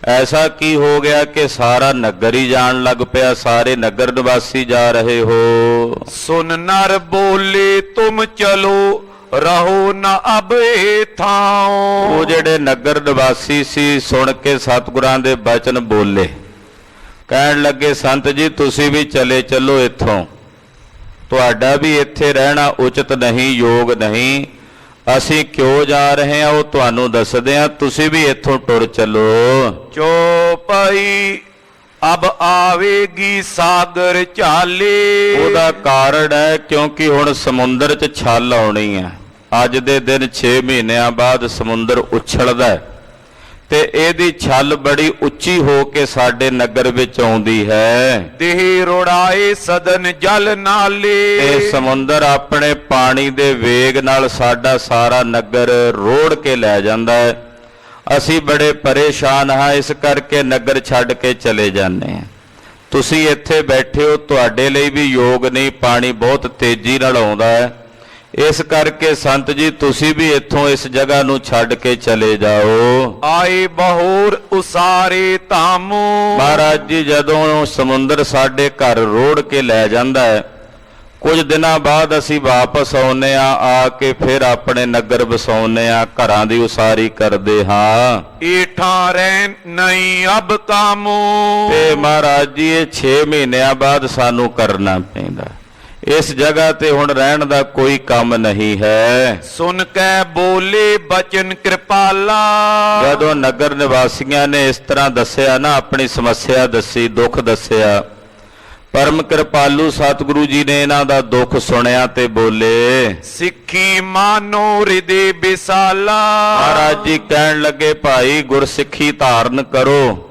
ਐਸਾ ਕੀ ਹੋ ਗਿਆ ਕਿ ਸਾਰਾ ਨਗਰ ਹੀ ਜਾਣ ਲੱਗ ਪਿਆ, ਸਾਰੇ ਨਗਰ ਨਿਵਾਸੀ ਜਾ ਰਹੇ ਹੋ? ਸੁਨ ਨਰ ਬੋਲੇ ਤੁਮ ਚਲੋ, ਰਹੋ ਨਾ ਅਬ ਏ ਥਾਉ। ਉਹ ਜਿਹੜੇ ਨਗਰ ਨਿਵਾਸੀ ਸੀ ਸੁਣ ਕੇ ਸਤਿਗੁਰਾਂ ਦੇ ਬਚਨ ਬੋਲੇ, ਕਹਿਣ ਲੱਗੇ, ਸੰਤ ਜੀ ਤੁਸੀਂ ਵੀ ਚਲੇ ਚੱਲੋ ਇੱਥੋਂ, ਤੁਹਾਡਾ ਵੀ ਇੱਥੇ ਰਹਿਣਾ ਉਚਿਤ ਨਹੀਂ, ਯੋਗ ਨਹੀਂ। ਅਸੀਂ ਕਿਉਂ ਜਾ ਰਹੇ ਹਾਂ ਉਹ ਤੁਹਾਨੂੰ ਦੱਸਦੇ ਹਾਂ, ਤੁਸੀਂ ਵੀ ਇੱਥੋਂ ਟੁਰ ਚੱਲੋ। ਚੋਪਈ ਅਬ ਆਵੇਗੀ ਸਾਗਰ ਝਾਲੇ। ਉਹਦਾ ਕਾਰਨ ਹੈ ਕਿਉਂਕਿ ਹੁਣ ਸਮੁੰਦਰ 'ਚ ਛੱਲ ਆਉਣੀ ਹੈ। ਅੱਜ ਦੇ ਦਿਨ 6 ਮਹੀਨਿਆਂ ਬਾਅਦ ਸਮੁੰਦਰ ਉਛਲਦਾ ਹੈ ਤੇ ਇਹਦੀ ਛੱਲ ਬੜੀ ਉੱਚੀ ਹੋ ਕੇ ਸਾਡੇ ਨਗਰ ਵਿੱਚ ਆਉਂਦੀ ਹੈ। ਦੇਹ ਰੋੜਾਏ ਸਦਨ ਜਲ ਨਾਲੇ। ਇਹ ਸਮੁੰਦਰ ਆਪਣੇ ਪਾਣੀ ਦੇ ਵੇਗ ਨਾਲ ਸਾਡਾ ਸਾਰਾ ਨਗਰ ਰੋੜ ਕੇ ਲੈ ਜਾਂਦਾ ਹੈ। ਅਸੀਂ ਬੜੇ ਪਰੇਸ਼ਾਨ ਹਾਂ, ਇਸ ਕਰਕੇ ਨਗਰ ਛੱਡ ਕੇ ਚਲੇ ਜਾਂਦੇ ਹਾਂ। ਤੁਸੀਂ ਇੱਥੇ ਬੈਠੇ ਹੋ, ਤੁਹਾਡੇ ਲਈ ਵੀ ਯੋਗ ਨਹੀਂ, ਪਾਣੀ ਬਹੁਤ ਤੇਜ਼ੀ ਨਾਲ ਆਉਂਦਾ ਹੈ। ਇਸ ਕਰਕੇ ਸੰਤ ਜੀ ਤੁਸੀਂ ਵੀ ਇੱਥੋਂ ਇਸ ਜਗ੍ਹਾ ਨੂੰ ਛੱਡ ਕੇ ਚਲੇ ਜਾਓ। ਆਏ ਬਹੋਰ ਉਸਾਰੇ ਧਾਮੋ। ਮਹਾਰਾਜ ਜੀ ਜਦੋਂ ਸਮੁੰਦਰ ਸਾਡੇ ਘਰ ਰੋੜ ਕੇ ਲੈ ਜਾਂਦਾ ਹੈ, ਕੁਝ ਦਿਨਾਂ ਬਾਅਦ ਅਸੀਂ ਵਾਪਸ ਆਉਂਦੇ ਹਾਂ, ਆ ਕੇ ਫਿਰ ਆਪਣੇ ਨਗਰ ਵਸਾਉਂਦੇ ਹਾਂ, ਘਰਾਂ ਦੀ ਉਸਾਰੀ ਕਰਦੇ ਹਾਂ। ਏਠਾਂ ਰਹਿ ਨਹੀਂ ਅਬ ਕਾਮੋ। ਤੇ ਮਹਾਰਾਜ ਜੀ ਇਹ 6 ਮਹੀਨਿਆਂ ਬਾਅਦ ਸਾਨੂੰ ਕਰਨਾ ਪੈਂਦਾ। ਇਸ ਜਗ੍ਹਾ ਤੇ ਹੁਣ ਰਹਿਣ ਦਾ ਕੋਈ ਕੰਮ ਨਹੀਂ ਹੈ। ਸੁਨ ਕੈ ਬੋਲੇ ਬਚਨ ਕਿਰਪਾਲਾ। ਜਦੋਂ ਨਗਰ ਨਿਵਾਸੀਆਂ ਨੇ ਇਸ ਤਰ੍ਹਾਂ ਦੱਸਿਆ ਨਾ, ਆਪਣੀ ਸਮੱਸਿਆ ਦੱਸੀ, ਦੁੱਖ ਦੱਸਿਆ, ਪਰਮ ਕਿਰਪਾਲੂ ਸਤਿਗੁਰੂ ਜੀ ਨੇ ਇਹਨਾਂ ਦਾ ਦੁੱਖ ਸੁਣਿਆ ਤੇ ਬੋਲੇ, ਸਿੱਖੀ ਮਾਨੋ ਹਿਰਦੇ ਵਿਸਾਲਾ। ਮਹਾਰਾਜ ਜੀ ਕਹਿਣ ਲੱਗੇ, ਭਾਈ ਗੁਰਸਿੱਖੀ ਧਾਰਨ ਕਰੋ,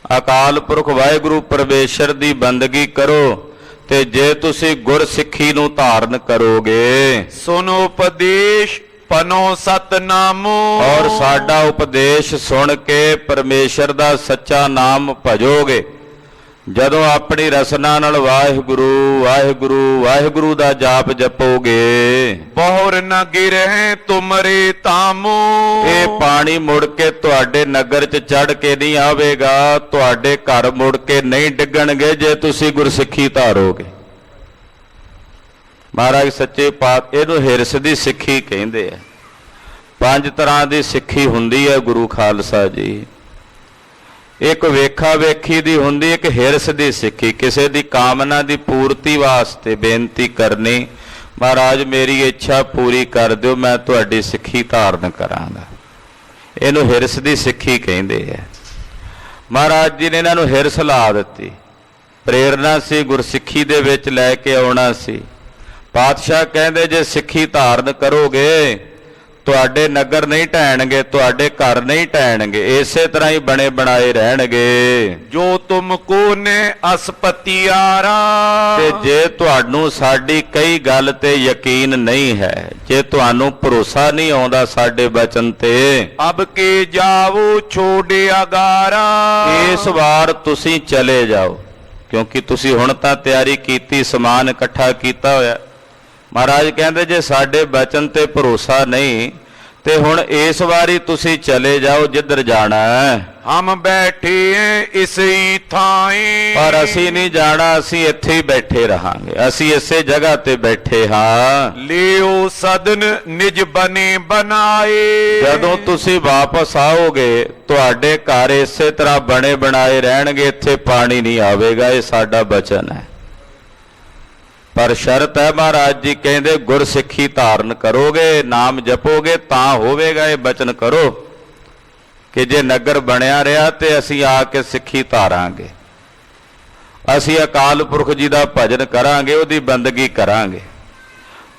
ਅਕਾਲ ਪੁਰਖ ਵਾਹਿਗੁਰੂ ਪਰਮੇਸ਼ਰ ਦੀ ਬੰਦਗੀ ਕਰੋ, ਤੇ ਜੇ ਤੁਸੀਂ ਗੁਰਸਿੱਖੀ ਨੂੰ ਧਾਰਨ ਕਰੋਗੇ, ਸੁਨੋ ਉਪਦੇਸ਼ ਪਨੋ ਸਤਨਾਮੋ। ਔਰ ਸਾਡਾ ਉਪਦੇਸ਼ ਸੁਣ ਕੇ ਪਰਮੇਸ਼ਰ ਦਾ ਸੱਚਾ ਨਾਮ ਭਜੋਗੇ, ਜਦੋਂ ਆਪਣੀ ਰਸਨਾ ਨਾਲ ਵਾਹਿਗੁਰੂ ਵਾਹਿਗੁਰੂ ਵਾਹਿਗੁਰੂ ਦਾ ਜਾਪ ਜਪੋਗੇ, ਬਹੁਰ ਨ ਗਿਰਹਿ ਤੁਮਰੇ ਤਾਮੋ। ਇਹ ਪਾਣੀ ਮੁੜ ਕੇ ਤੁਹਾਡੇ ਨਗਰ 'ਚ ਚੜ ਕੇ ਨਹੀਂ ਆਵੇਗਾ, ਤੁਹਾਡੇ ਘਰ ਮੁੜ ਕੇ ਨਹੀਂ ਡਿੱਗਣਗੇ ਜੇ ਤੁਸੀਂ ਗੁਰਸਿੱਖੀ ਧਾਰੋਗੇ। ਮਹਾਰਾਜ ਸੱਚੇ ਪਾਤਸ਼ਾਹ ਇਹਨੂੰ ਹਿਰਸ ਦੀ ਸਿੱਖੀ ਕਹਿੰਦੇ ਆ। 5 ਤਰ੍ਹਾਂ ਦੀ ਸਿੱਖੀ ਹੁੰਦੀ ਹੈ ਗੁਰੂ ਖਾਲਸਾ ਜੀ। ਇੱਕ ਵੇਖਾ ਵੇਖੀ ਦੀ ਹੁੰਦੀ, ਇੱਕ ਹਿਰਸ ਦੀ ਸਿੱਖੀ, ਕਿਸੇ ਦੀ ਕਾਮਨਾ ਦੀ ਪੂਰਤੀ ਵਾਸਤੇ ਬੇਨਤੀ ਕਰਨੀ, ਮਹਾਰਾਜ ਮੇਰੀ ਇੱਛਾ ਪੂਰੀ ਕਰ ਦਿਓ, ਮੈਂ ਤੁਹਾਡੀ ਸਿੱਖੀ ਧਾਰਨ ਕਰਾਂਗਾ। ਇਹਨੂੰ ਹਿਰਸ ਦੀ ਸਿੱਖੀ ਕਹਿੰਦੇ ਆ। ਮਹਾਰਾਜ ਜੀ ਨੇ ਇਹਨਾਂ ਨੂੰ ਹਿਰਸ ਲਾ ਦਿੱਤੀ, ਪ੍ਰੇਰਨਾ ਸੀ ਗੁਰਸਿੱਖੀ ਦੇ ਵਿੱਚ ਲੈ ਕੇ ਆਉਣਾ ਸੀ। ਪਾਤਸ਼ਾਹ ਕਹਿੰਦੇ ਜੇ ਸਿੱਖੀ ਧਾਰਨ ਕਰੋਗੇ, ਤੁਹਾਡੇ ਨਗਰ ਨਹੀਂ ਢਹਿਣਗੇ, ਤੁਹਾਡੇ ਘਰ ਨਹੀਂ ਢਹਿਣਗੇ, ਇਸੇ ਤਰ੍ਹਾਂ ਹੀ ਬਣੇ ਬਣਾਏ ਰਹਿਣਗੇ। ਜੋ ਤੁਮ ਕੋ ਨੇ ਅਸਪਤਿਆਰਾ। ਤੇ ਜੇ ਤੁਹਾਨੂੰ ਸਾਡੀ ਕਈ ਗੱਲ ਤੇ ਯਕੀਨ ਨਹੀਂ ਹੈ, ਜੇ ਤੁਹਾਨੂੰ ਭਰੋਸਾ ਨਹੀਂ ਆਉਂਦਾ ਸਾਡੇ ਬਚਨ ਤੇ, ਅਬ ਕੇ ਜਾਵੋ ਛੋੜਿਆ ਗਾਰਾ। ਇਸ ਵਾਰ ਤੁਸੀਂ ਚਲੇ ਜਾਓ, ਕਿਉਂਕਿ ਤੁਸੀਂ ਹੁਣ ਤਾਂ ਤਿਆਰੀ ਕੀਤੀ, ਸਮਾਨ ਇਕੱਠਾ ਕੀਤਾ ਹੋਇਆ। ਮਹਾਰਾਜ ਕਹਿੰਦੇ ਜੇ ਸਾਡੇ ਬਚਨ ਤੇ ਭਰੋਸਾ ਨਹੀਂ ਤੇ ਹੁਣ ਇਸ ਵਾਰੀ ਤੁਸੀਂ ਚਲੇ ਜਾਓ ਜਿੱਧਰ ਜਾਣਾ ਹੈ। ਹਮ ਬੈਠੇ ਇਸੀ ਥਾਂ। ਪਰ ਅਸੀਂ ਨਹੀਂ ਜਾਣਾ, ਅਸੀਂ ਇੱਥੇ ਹੀ ਬੈਠੇ ਰਹਾਂਗੇ, ਅਸੀਂ ਇਸੇ ਜਗ੍ਹਾ ਤੇ ਬੈਠੇ ਹਾਂ। ਲਿਓ ਸਦਨ ਨਿਜ ਬਨੇ ਬਣਾਏ। ਜਦੋਂ ਤੁਸੀਂ ਵਾਪਸ ਆਓਗੇ, ਤੁਹਾਡੇ ਘਰ ਇਸੇ ਤਰ੍ਹਾਂ ਬਣੇ ਬਣਾਏ ਰਹਿਣਗੇ, ਇੱਥੇ ਪਾਣੀ ਨਹੀਂ ਆਵੇਗਾ, ਇਹ ਸਾਡਾ ਬਚਨ ਹੈ। ਪਰ ਸ਼ਰਤ ਹੈ, ਮਹਾਰਾਜ ਜੀ ਕਹਿੰਦੇ ਗੁਰਸਿੱਖੀ ਧਾਰਨ ਕਰੋਗੇ, ਨਾਮ ਜਪੋਗੇ ਤਾਂ ਹੋਵੇਗਾ। ਇਹ ਬਚਨ ਕਰੋ ਕਿ ਜੇ ਨਗਰ ਬਣਿਆ ਰਿਹਾ ਤੇ ਅਸੀਂ ਆ ਕੇ ਸਿੱਖੀ ਧਾਰਾਂਗੇ, ਅਸੀਂ ਅਕਾਲ ਪੁਰਖ ਜੀ ਦਾ ਭਜਨ ਕਰਾਂਗੇ, ਉਹਦੀ ਬੰਦਗੀ ਕਰਾਂਗੇ।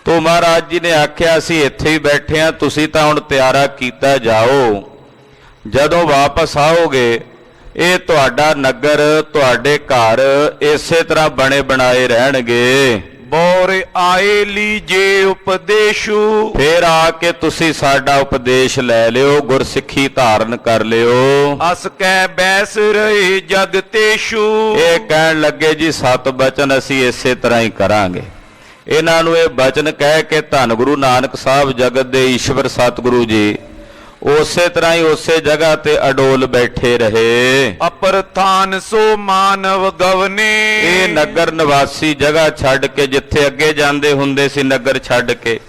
ਤੋ ਮਹਾਰਾਜ ਜੀ ਨੇ ਆਖਿਆ ਅਸੀਂ ਇੱਥੇ ਹੀ ਬੈਠੇ ਹਾਂ, ਤੁਸੀਂ ਤਾਂ ਹੁਣ ਤਿਆਰਾ ਕੀਤਾ ਜਾਓ। ਜਦੋਂ ਵਾਪਸ ਆਓਗੇ, ਇਹ ਤੁਹਾਡਾ ਨਗਰ, ਤੁਹਾਡੇ ਘਰ ਇਸੇ ਤਰ੍ਹਾਂ ਬਣੇ ਬਣਾਏ ਰਹਿਣਗੇ। ਬੋਰ ਆਏ ਲੀਜੇ ਉਪਦੇਸ਼ੂ। ਫੇਰ ਆ ਕੇ ਤੁਸੀਂ ਸਾਡਾ ਉਪਦੇਸ਼ ਲੈ ਲਿਓ, ਗੁਰਸਿੱਖੀ ਧਾਰਨ ਕਰ ਲਿਓ। ਅਸ ਕੈ ਬੈਸ ਰਹੇ ਜਗਤੇਸ਼ੂ। ਇਹ ਕਹਿਣ ਲੱਗੇ ਜੀ ਸਤ ਬਚਨ ਅਸੀਂ ਇਸੇ ਤਰ੍ਹਾਂ ਹੀ ਕਰਾਂਗੇ। ਇਹਨਾਂ ਨੂੰ ਇਹ ਬਚਨ ਕਹਿ ਕੇ ਧੰਨ ਗੁਰੂ ਨਾਨਕ ਸਾਹਿਬ ਜਗਤ ਦੇ ਈਸ਼ਵਰ ਸਤਿਗੁਰੂ ਜੀ ਉਸੇ ਤਰ੍ਹਾਂ ਹੀ ਉਸੇ ਜਗ੍ਹਾ ਤੇ ਅਡੋਲ ਬੈਠੇ ਰਹੇ। ਅਪਰ ਥਾਨ ਸੋ ਮਾਨਵ ਗਵਨੇ। ਇਹ ਨਗਰ ਨਿਵਾਸੀ ਜਗ੍ਹਾ ਛੱਡ ਕੇ, ਜਿੱਥੇ ਅੱਗੇ ਜਾਂਦੇ ਹੁੰਦੇ ਸੀ ਨਗਰ ਛੱਡ ਕੇ,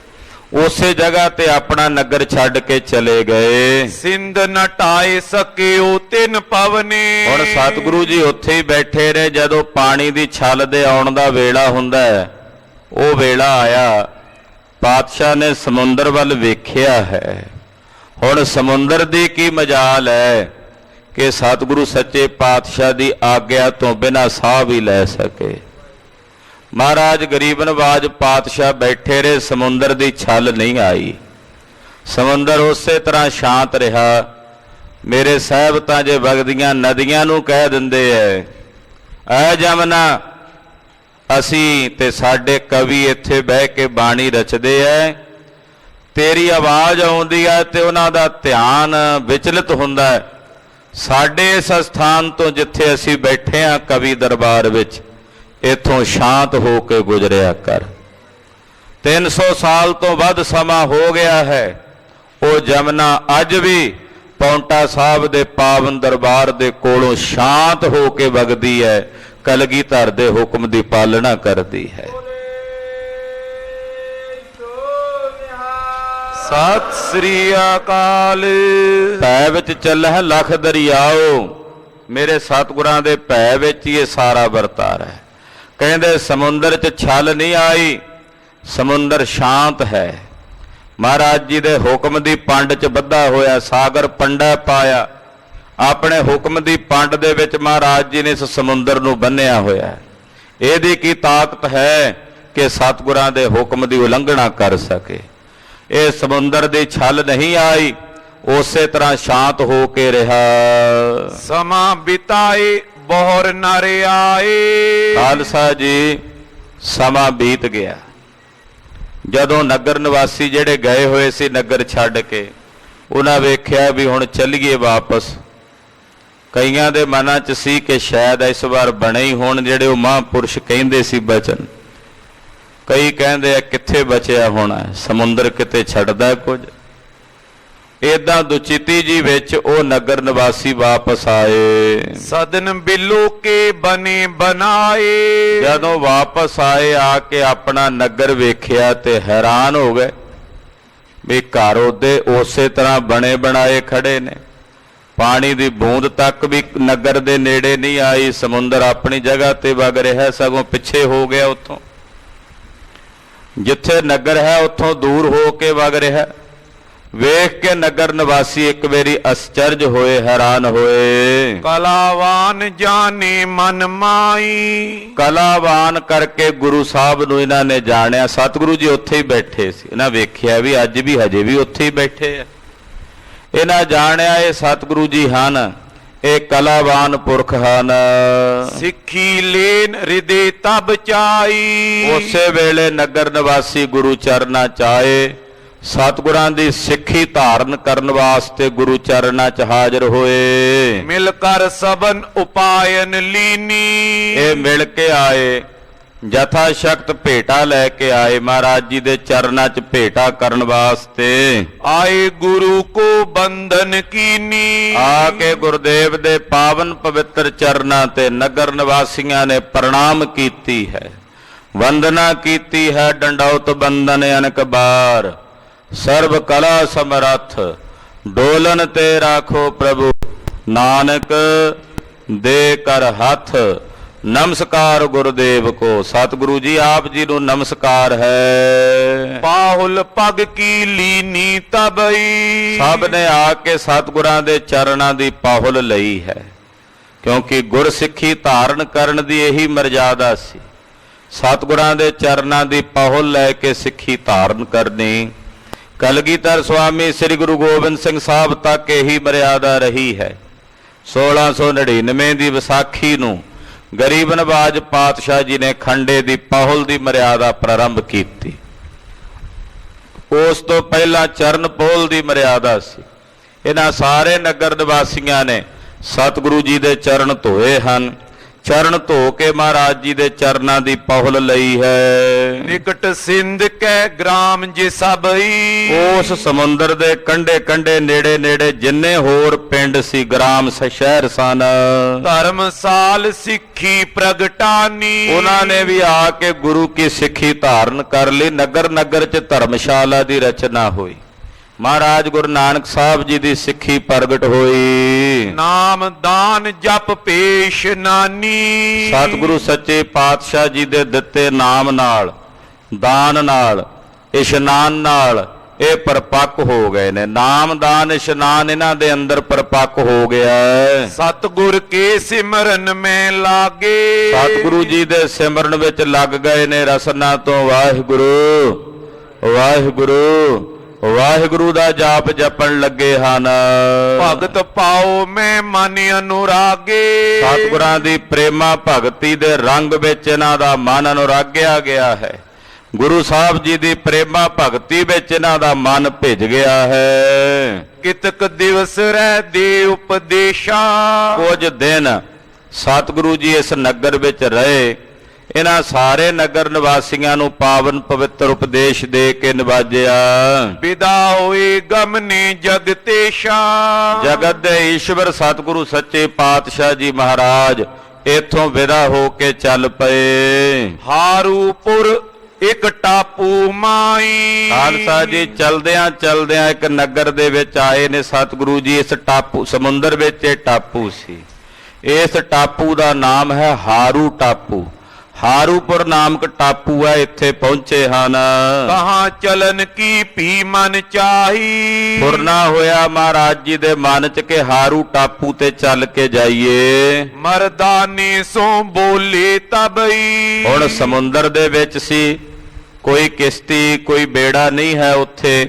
ਉਸੇ ਜਗ੍ਹਾ ਤੇ ਆਪਣਾ ਨਗਰ ਛੱਡ ਕੇ ਚਲੇ ਗਏ। ਸਿੰਧ ਨਟਾਏ ਸਕਿਓ ਤਿਨ ਪਵਨੇ। ਹੁਣ ਸਤਿਗੁਰੂ ਜੀ ਉੱਥੇ ਹੀ ਬੈਠੇ ਰਹੇ। ਜਦੋਂ ਪਾਣੀ ਦੀ ਛੱਲ ਦੇ ਆਉਣ ਦਾ ਵੇਲਾ ਹੁੰਦਾ ਹੈ, ਉਹ ਵੇਲਾ ਆਇਆ, ਪਾਤਸ਼ਾਹ ਨੇ ਸਮੁੰਦਰ ਵੱਲ ਵੇਖਿਆ ਹੈ। ਹੁਣ ਸਮੁੰਦਰ ਦੀ ਕੀ ਮਜਾਲ ਹੈ ਕਿ ਸਤਿਗੁਰੂ ਸੱਚੇ ਪਾਤਸ਼ਾਹ ਦੀ ਆਗਿਆ ਤੋਂ ਬਿਨਾਂ ਸਾਹ ਵੀ ਲੈ ਸਕੇ। ਮਹਾਰਾਜ ਗਰੀਬ ਨਵਾਜ ਪਾਤਸ਼ਾਹ ਬੈਠੇ ਰਹੇ, ਸਮੁੰਦਰ ਦੀ ਛੱਲ ਨਹੀਂ ਆਈ, ਸਮੁੰਦਰ ਉਸੇ ਤਰ੍ਹਾਂ ਸ਼ਾਂਤ ਰਿਹਾ। ਮੇਰੇ ਸਾਹਿਬ ਤਾਂ ਜੇ ਵਗਦੀਆਂ ਨਦੀਆਂ ਨੂੰ ਕਹਿ ਦਿੰਦੇ ਐ ਜਮਨਾ, ਅਸੀਂ ਤੇ ਸਾਡੇ ਕਵੀ ਇੱਥੇ ਬਹਿ ਕੇ ਬਾਣੀ ਰਚਦੇ ਐ, ਤੇਰੀ ਆਵਾਜ਼ ਆਉਂਦੀ ਹੈ ਤੇ ਉਹਨਾਂ ਦਾ ਧਿਆਨ ਵਿਚਲਿਤ ਹੁੰਦਾ ਹੈ। ਸਾਡੇ ਇਸ ਸਥਾਨ ਤੋਂ ਜਿੱਥੇ ਅਸੀਂ ਬੈਠੇ ਹਾਂ ਕਵੀ ਦਰਬਾਰ ਵਿੱਚ, ਇੱਥੋਂ ਸ਼ਾਂਤ ਹੋ ਕੇ ਗੁਜ਼ਰਿਆ ਕਰ। 300 ਸਾਲ ਤੋਂ ਵੱਧ ਸਮਾਂ ਹੋ ਗਿਆ ਹੈ, ਉਹ ਜਮਨਾ ਅੱਜ ਵੀ ਪੌਂਟਾ ਸਾਹਿਬ ਦੇ ਪਾਵਨ ਦਰਬਾਰ ਦੇ ਕੋਲੋਂ ਸ਼ਾਂਤ ਹੋ ਕੇ ਵਗਦੀ ਹੈ, ਕਲਗੀਧਰ ਦੇ ਹੁਕਮ ਦੀ ਪਾਲਣਾ ਕਰਦੀ ਹੈ। ਸਤਿ ਸ੍ਰੀ ਅਕਾਲ। ਭੈ ਵਿੱਚ ਚੱਲਹਿ ਲਖ ਦਰਿਆਓ। ਮੇਰੇ ਸਤਿਗੁਰਾਂ ਦੇ ਭੈ ਵਿੱਚ ਹੀ ਇਹ ਸਾਰਾ ਵਰਤਾਰਾ ਹੈ। ਕਹਿੰਦੇ ਸਮੁੰਦਰ 'ਚ ਛਲ ਨਹੀਂ ਆਈ, ਸਮੁੰਦਰ ਸ਼ਾਂਤ ਹੈ। ਮਹਾਰਾਜ ਜੀ ਦੇ ਹੁਕਮ ਦੀ ਪੰਡ 'ਚ ਬੱਧਾ ਹੋਇਆ, ਸਾਗਰ ਪੰਡਾ ਪਾਇਆ। ਆਪਣੇ ਹੁਕਮ ਦੀ ਪੰਡ ਦੇ ਵਿੱਚ ਮਹਾਰਾਜ ਜੀ ਨੇ ਇਸ ਸਮੁੰਦਰ ਨੂੰ ਬੰਨਿਆ ਹੋਇਆ। ਇਹਦੀ ਕੀ ਤਾਕਤ ਹੈ ਕਿ ਸਤਿਗੁਰਾਂ ਦੇ ਹੁਕਮ ਦੀ ਉਲੰਘਣਾ ਕਰ ਸਕੇ। ਇਹ ਸਮੁੰਦਰ ਦੀ ਛਲ ਨਹੀਂ ਆਈ, ਉਸੇ ਤਰ੍ਹਾਂ ਸ਼ਾਂਤ ਹੋ ਕੇ ਰਿਹਾ। ਸਮਾਂ ਬਿਤਾਏ ਬਹੁਰ ਨਰ ਆਏ। ਖਾਲਸਾ ਜੀ, ਸਮਾਂ ਬੀਤ ਗਿਆ। ਜਦੋਂ ਨਗਰ ਨਿਵਾਸੀ ਜਿਹੜੇ ਗਏ ਹੋਏ ਸੀ ਨਗਰ ਛੱਡ ਕੇ, ਉਹਨਾਂ ਵੇਖਿਆ ਵੀ ਹੁਣ ਚੱਲੀਏ ਵਾਪਸ। ਕਈਆਂ ਦੇ ਮਨਾਂ 'ਚ ਸੀ ਕਿ ਸ਼ਾਇਦ ਇਸ ਵਾਰ ਬਣੇ ਹੀ ਹੋਣ ਜਿਹੜੇ ਉਹ ਮਹਾਂਪੁਰਸ਼ ਕਹਿੰਦੇ ਸੀ ਬਚਨ। ਕਈ ਕਹਿੰਦੇ ਆ ਕਿੱਥੇ ਬਚਿਆ ਹੋਣਾ, ਸਮੁੰਦਰ ਕਿਤੇ ਛੱਡਦਾ ਕੁਝ। ਏਦਾਂ ਦੁਚਿੱਤੀ ਜੀ ਵਿੱਚ ਉਹ ਨਗਰ ਨਿਵਾਸੀ ਵਾਪਸ ਆਏ। ਸਦਨ ਬਿਲੋ ਕੇ ਬਨੇ ਬਣਾਏ। ਜਦੋਂ ਵਾਪਸ ਆਏ, ਆ ਕੇ ਆਪਣਾ ਨਗਰ ਵੇਖਿਆ ਤੇ ਹੈਰਾਨ ਹੋ ਗਏ ਵੀ ਘਰ ਉਹਦੇ ਉਸੇ ਤਰ੍ਹਾਂ ਬਣੇ ਬਣਾਏ ਖੜੇ ਨੇ। ਪਾਣੀ ਦੀ ਬੂੰਦ ਤੱਕ ਵੀ ਨਗਰ ਦੇ ਨੇੜੇ ਨਹੀਂ ਆਈ। ਸਮੁੰਦਰ ਆਪਣੀ ਜਗ੍ਹਾ ਤੇ ਵਗ ਰਿਹਾ, ਸਗੋਂ ਪਿੱਛੇ ਹੋ ਗਿਆ। ਉੱਥੋਂ ਜਿੱਥੇ ਨਗਰ ਹੈ ਉੱਥੋਂ ਦੂਰ ਹੋ ਕੇ ਵਗ ਰਿਹਾ। ਵੇਖ ਕੇ ਨਗਰ ਨਿਵਾਸੀ ਇੱਕ ਵਾਰੀ ਅਸਚਰਜ ਹੋਏ, ਹੈਰਾਨ ਹੋਏ। ਕਲਾਵਾਨ ਜਾਣੇ ਮਨ ਮਾਈ। ਕਲਾਵਾਨ ਕਰਕੇ ਗੁਰੂ ਸਾਹਿਬ ਨੂੰ ਇਹਨਾਂ ਨੇ ਜਾਣਿਆ। ਸਤਿਗੁਰੂ ਜੀ ਉੱਥੇ ਹੀ ਬੈਠੇ ਸੀ। ਇਹਨਾਂ ਵੇਖਿਆ ਵੀ ਅੱਜ ਵੀ ਹਜੇ ਵੀ ਉੱਥੇ ਹੀ ਬੈਠੇ ਆ। ਇਹਨਾਂ ਜਾਣਿਆ ਇਹ ਸਤਿਗੁਰੂ ਜੀ ਹਨ, ਇਹ ਕਲਾਵਾਨ ਪੁਰਖ ਹਨ। ਸਿੱਖੀ ਲੈਨ ਹਿਰਦੇ ਤਬ ਚਾਈ। ਉਸੇ ਵੇਲੇ ਨਗਰ ਨਿਵਾਸੀ ਗੁਰੂ ਚਰਨਾਂ ਚ ਆਏ। ਸਤਿਗੁਰਾਂ ਦੀ ਸਿੱਖੀ ਧਾਰਨ ਕਰਨ ਵਾਸਤੇ ਗੁਰੂ ਚਰਨਾਂ ਚ ਹਾਜ਼ਰ ਹੋਏ। ਮਿਲ ਕਰ ਸਬਨ ਉਪਾਇਨ ਲੀਨੀ। ਇਹ ਮਿਲ ਕੇ ਆਏ, ਜਥਾ ਸ਼ਕਤ ਭੇਟਾ ਲੈ ਕੇ ਆਏ ਮਹਾਰਾਜ ਜੀ ਦੇ ਚਰਨਾਂ 'ਚ ਭੇਟਾ ਕਰਨ ਵਾਸਤੇ। ਆਏ ਗੁਰੂ ਕੋ ਬੰਧਨ ਕੀਨੀ। ਆ ਕੇ ਗੁਰਦੇਵ ਦੇ ਪਾਵਨ ਪਵਿੱਤਰ ਚਰਨਾਂ ਤੇ ਨਗਰ ਨਿਵਾਸੀਆਂ ਨੇ ਪ੍ਰਣਾਮ ਕੀਤੀ ਹੈ, ਵੰਦਨਾ ਕੀਤੀ ਹੈ। ਡੰਡੌਤ ਬੰਦਨ ਅਨਕ ਬਾਰ, ਸਰਬ ਕਲਾ ਸਮਰੱਥ, ਡੋਲਨ ਤੇ ਰਾਖੋ ਪ੍ਰਭੂ, ਨਾਨਕ ਦੇ ਕਰ ਹੱਥ। ਨਮਸਕਾਰ ਗੁਰਦੇਵ ਕੋ। ਸਤਿਗੁਰੂ ਜੀ ਆਪ ਜੀ ਨੂੰ ਨਮਸਕਾਰ ਹੈ। ਪਾਹੁਲ ਪਗ ਕੀ ਲੀਨੀ ਤਬਈ। ਸਭ ਨੇ ਆ ਕੇ ਸਤਿਗੁਰਾਂ ਦੇ ਚਰਨਾਂ ਦੀ ਪਾਹੁਲ ਲਈ ਹੈ, ਕਿਉਂਕਿ ਗੁਰਸਿੱਖੀ ਧਾਰਨ ਕਰਨ ਦੀ ਇਹੀ ਮਰਜ਼ਾਦਾ ਸੀ। ਸਤਿਗੁਰਾਂ ਦੇ ਚਰਨਾਂ ਦੀ ਪਾਹੁਲ ਲੈ ਕੇ ਸਿੱਖੀ ਧਾਰਨ ਕਰਨੀ। ਕਲਗੀਧਰ ਸੁਆਮੀ ਸ੍ਰੀ ਗੁਰੂ ਗੋਬਿੰਦ ਸਿੰਘ ਸਾਹਿਬ ਤੱਕ ਇਹੀ ਮਰਜ਼ਾਦਾ ਰਹੀ ਹੈ। 1699 ਦੀ ਵਿਸਾਖੀ ਨੂੰ ਗਰੀਬ ਨਵਾਜ ਪਾਤਸ਼ਾਹ ਜੀ ਨੇ ਖੰਡੇ ਦੀ ਪਾਹੁਲ ਦੀ ਮਰਿਆਦਾ ਪ੍ਰਾਰੰਭ ਕੀਤੀ। ਉਸ ਤੋਂ ਪਹਿਲਾਂ ਚਰਨ ਪੋਲ ਦੀ ਮਰਿਆਦਾ ਸੀ। ਇਹਨਾਂ ਸਾਰੇ ਨਗਰ ਨਿਵਾਸੀਆਂ ਨੇ ਸਤਿਗੁਰੂ ਜੀ ਦੇ ਚਰਨ ਧੋਏ ਹਨ। ਚਰਨ ਧੋ ਕੇ ਮਹਾਰਾਜ ਜੀ ਦੇ ਚਰਨਾਂ ਦੀ ਪਾਹੁਲ ਲਈ ਹੈ। ਨਿਕਟ ਸਿੰਧ ਕੈ ਗ੍ਰਾਮ ਜੇ ਸਭਈ। ਉਸ ਸਮੁੰਦਰ ਦੇ ਕੰਢੇ ਕੰਢੇ ਨੇੜੇ ਨੇੜੇ ਜਿੰਨੇ ਹੋਰ ਪਿੰਡ ਸੀ, ਗ੍ਰਾਮ ਸ਼ਹਿਰ ਸਨ। ਧਰਮਸਾਲ ਸਿੱਖੀ ਪ੍ਰਗਟਾਨੀ। ਉਹਨਾਂ ਨੇ ਵੀ ਆ ਕੇ ਗੁਰੂ ਕੀ ਸਿੱਖੀ ਧਾਰਨ ਕਰ ਲਈ। ਨਗਰ ਨਗਰ ਚ ਧਰਮਸ਼ਾਲਾ ਦੀ ਰਚਨਾ ਹੋਈ। ਮਹਾਰਾਜ ਗੁਰੂ ਨਾਨਕ ਸਾਹਿਬ ਜੀ ਦੀ ਸਿੱਖੀ ਪ੍ਰਗਟ ਹੋਈ। ਨਾਮ ਦਾਨ ਜਪ ਪੇਸ਼ ਨਾਨੀ। ਸਤਿਗੁਰੂ ਸੱਚੇ ਪਾਤਸ਼ਾਹ ਜੀ ਦੇ ਦਿੱਤੇ ਨਾਮ ਨਾਲ, ਦਾਨ ਨਾਲ, ਇਸ਼ਨਾਨ ਨਾਲ ਇਹ ਪਰਪੱਕ ਹੋ ਗਏ ਨੇ। ਨਾਮ ਦਾਨ ਇਸ਼ਨਾਨ ਇਹਨਾਂ ਦੇ ਅੰਦਰ ਪਰਪੱਕ ਹੋ ਗਿਆ। ਸਤਿਗੁਰ ਕੇ ਸਿਮਰਨ ਮੈਂ ਲਾਗੇ। ਸਤਿਗੁਰੂ ਜੀ ਦੇ ਸਿਮਰਨ ਵਿੱਚ ਲੱਗ ਗਏ ਨੇ। ਰਸਨਾ ਤੋਂ ਵਾਹਿਗੁਰੂ ਵਾਹਿਗੁਰੂ ਵਾਹਿਗੁਰੂ ਦਾ ਜਾਪ ਜਪਣ ਲੱਗੇ ਹਨ। ਭਗਤ ਪਾਓ ਮੈਂ ਮਨ ਅਨੁਰਾਗੇ। ਸਤਿਗੁਰਾਂ ਦੀ ਪ੍ਰੇਮਾ ਭਗਤੀ ਦੇ ਰੰਗ ਵਿੱਚ ਇਹਨਾਂ ਦਾ ਮਨ ਅਨੁਰਾਗਿਆ ਗਿਆ ਹੈ। ਗੁਰੂ ਸਾਹਿਬ ਜੀ ਦੀ ਪ੍ਰੇਮਾ ਭਗਤੀ ਵਿੱਚ ਇਹਨਾਂ ਦਾ ਮਨ ਭਿੱਜ ਗਿਆ ਹੈ। ਕਿਤਕ ਦਿਵਸ ਰਹਿ ਦੇ ਉਪਦੇਸ਼ਾ। ਕੁਝ ਦਿਨ ਸਤਿਗੁਰੂ ਜੀ ਇਸ ਨਗਰ ਵਿੱਚ ਰਹੇ। ਇਹਨਾਂ ਸਾਰੇ ਨਗਰ ਨਿਵਾਸੀਆਂ ਨੂੰ ਪਾਵਨ ਪਵਿੱਤਰ ਉਪਦੇਸ਼ ਦੇ ਕੇ ਨਿਵਾਜਿਆ। ਵਿਦਾ ਹੋਏ ਗਮਨੇ ਜਗਤੇਸ਼ਾ। ਜਗਤ ਦੇ ਈਸ਼ਵਰ ਸਤਿਗੁਰੂ ਸੱਚੇ ਪਾਤਸ਼ਾਹ ਜੀ ਮਹਾਰਾਜ ਇੱਥੋਂ ਵਿਦਾ ਹੋ ਕੇ ਚੱਲ ਪਏ। ਹਾਰੂਪੁਰ ਇੱਕ ਟਾਪੂ ਮਾਈ। ਖਾਲਸਾ ਜੀ ਚਲਦਿਆਂ ਚਲਦਿਆਂ ਇੱਕ ਨਗਰ ਦੇ ਵਿੱਚ ਆਏ ਨੇ ਸਤਿਗੁਰੂ ਜੀ। ਇਸ ਟਾਪੂ ਸਮੁੰਦਰ ਵਿੱਚ ਇਹ ਟਾਪੂ ਸੀ। ਇਸ ਟਾਪੂ ਦਾ ਨਾਮ ਹੈ ਹਾਰੂ ਟਾਪੂ। ਹਾਰੂਪੁਰ ਨਾਮਕ ਟਾਪੂ ਹੈ, ਇੱਥੇ ਪਹੁੰਚੇ ਹਨ। ਕਹਾਂ ਚਲਨ ਕੀ ਭੀ ਮਨ ਚਾਹੀ। ਫੁਰਨਾ ਹੋਇਆ ਮਹਾਰਾਜ ਜੀ ਦੇ ਮਨ ਚ ਕਿ ਹਾਰੂ ਟਾਪੂ ਤੇ ਚੱਲ ਕੇ ਜਾਈਏ। ਮਰਦਾਨੇ ਸੋ ਬੋਲੇ ਤਬਈ। ਹੁਣ ਸਮੁੰਦਰ ਦੇ ਵਿੱਚ ਸੀ, ਕੋਈ ਕਿਸ਼ਤੀ ਕੋਈ ਬੇੜਾ ਨਹੀਂ ਹੈ ਉੱਥੇ।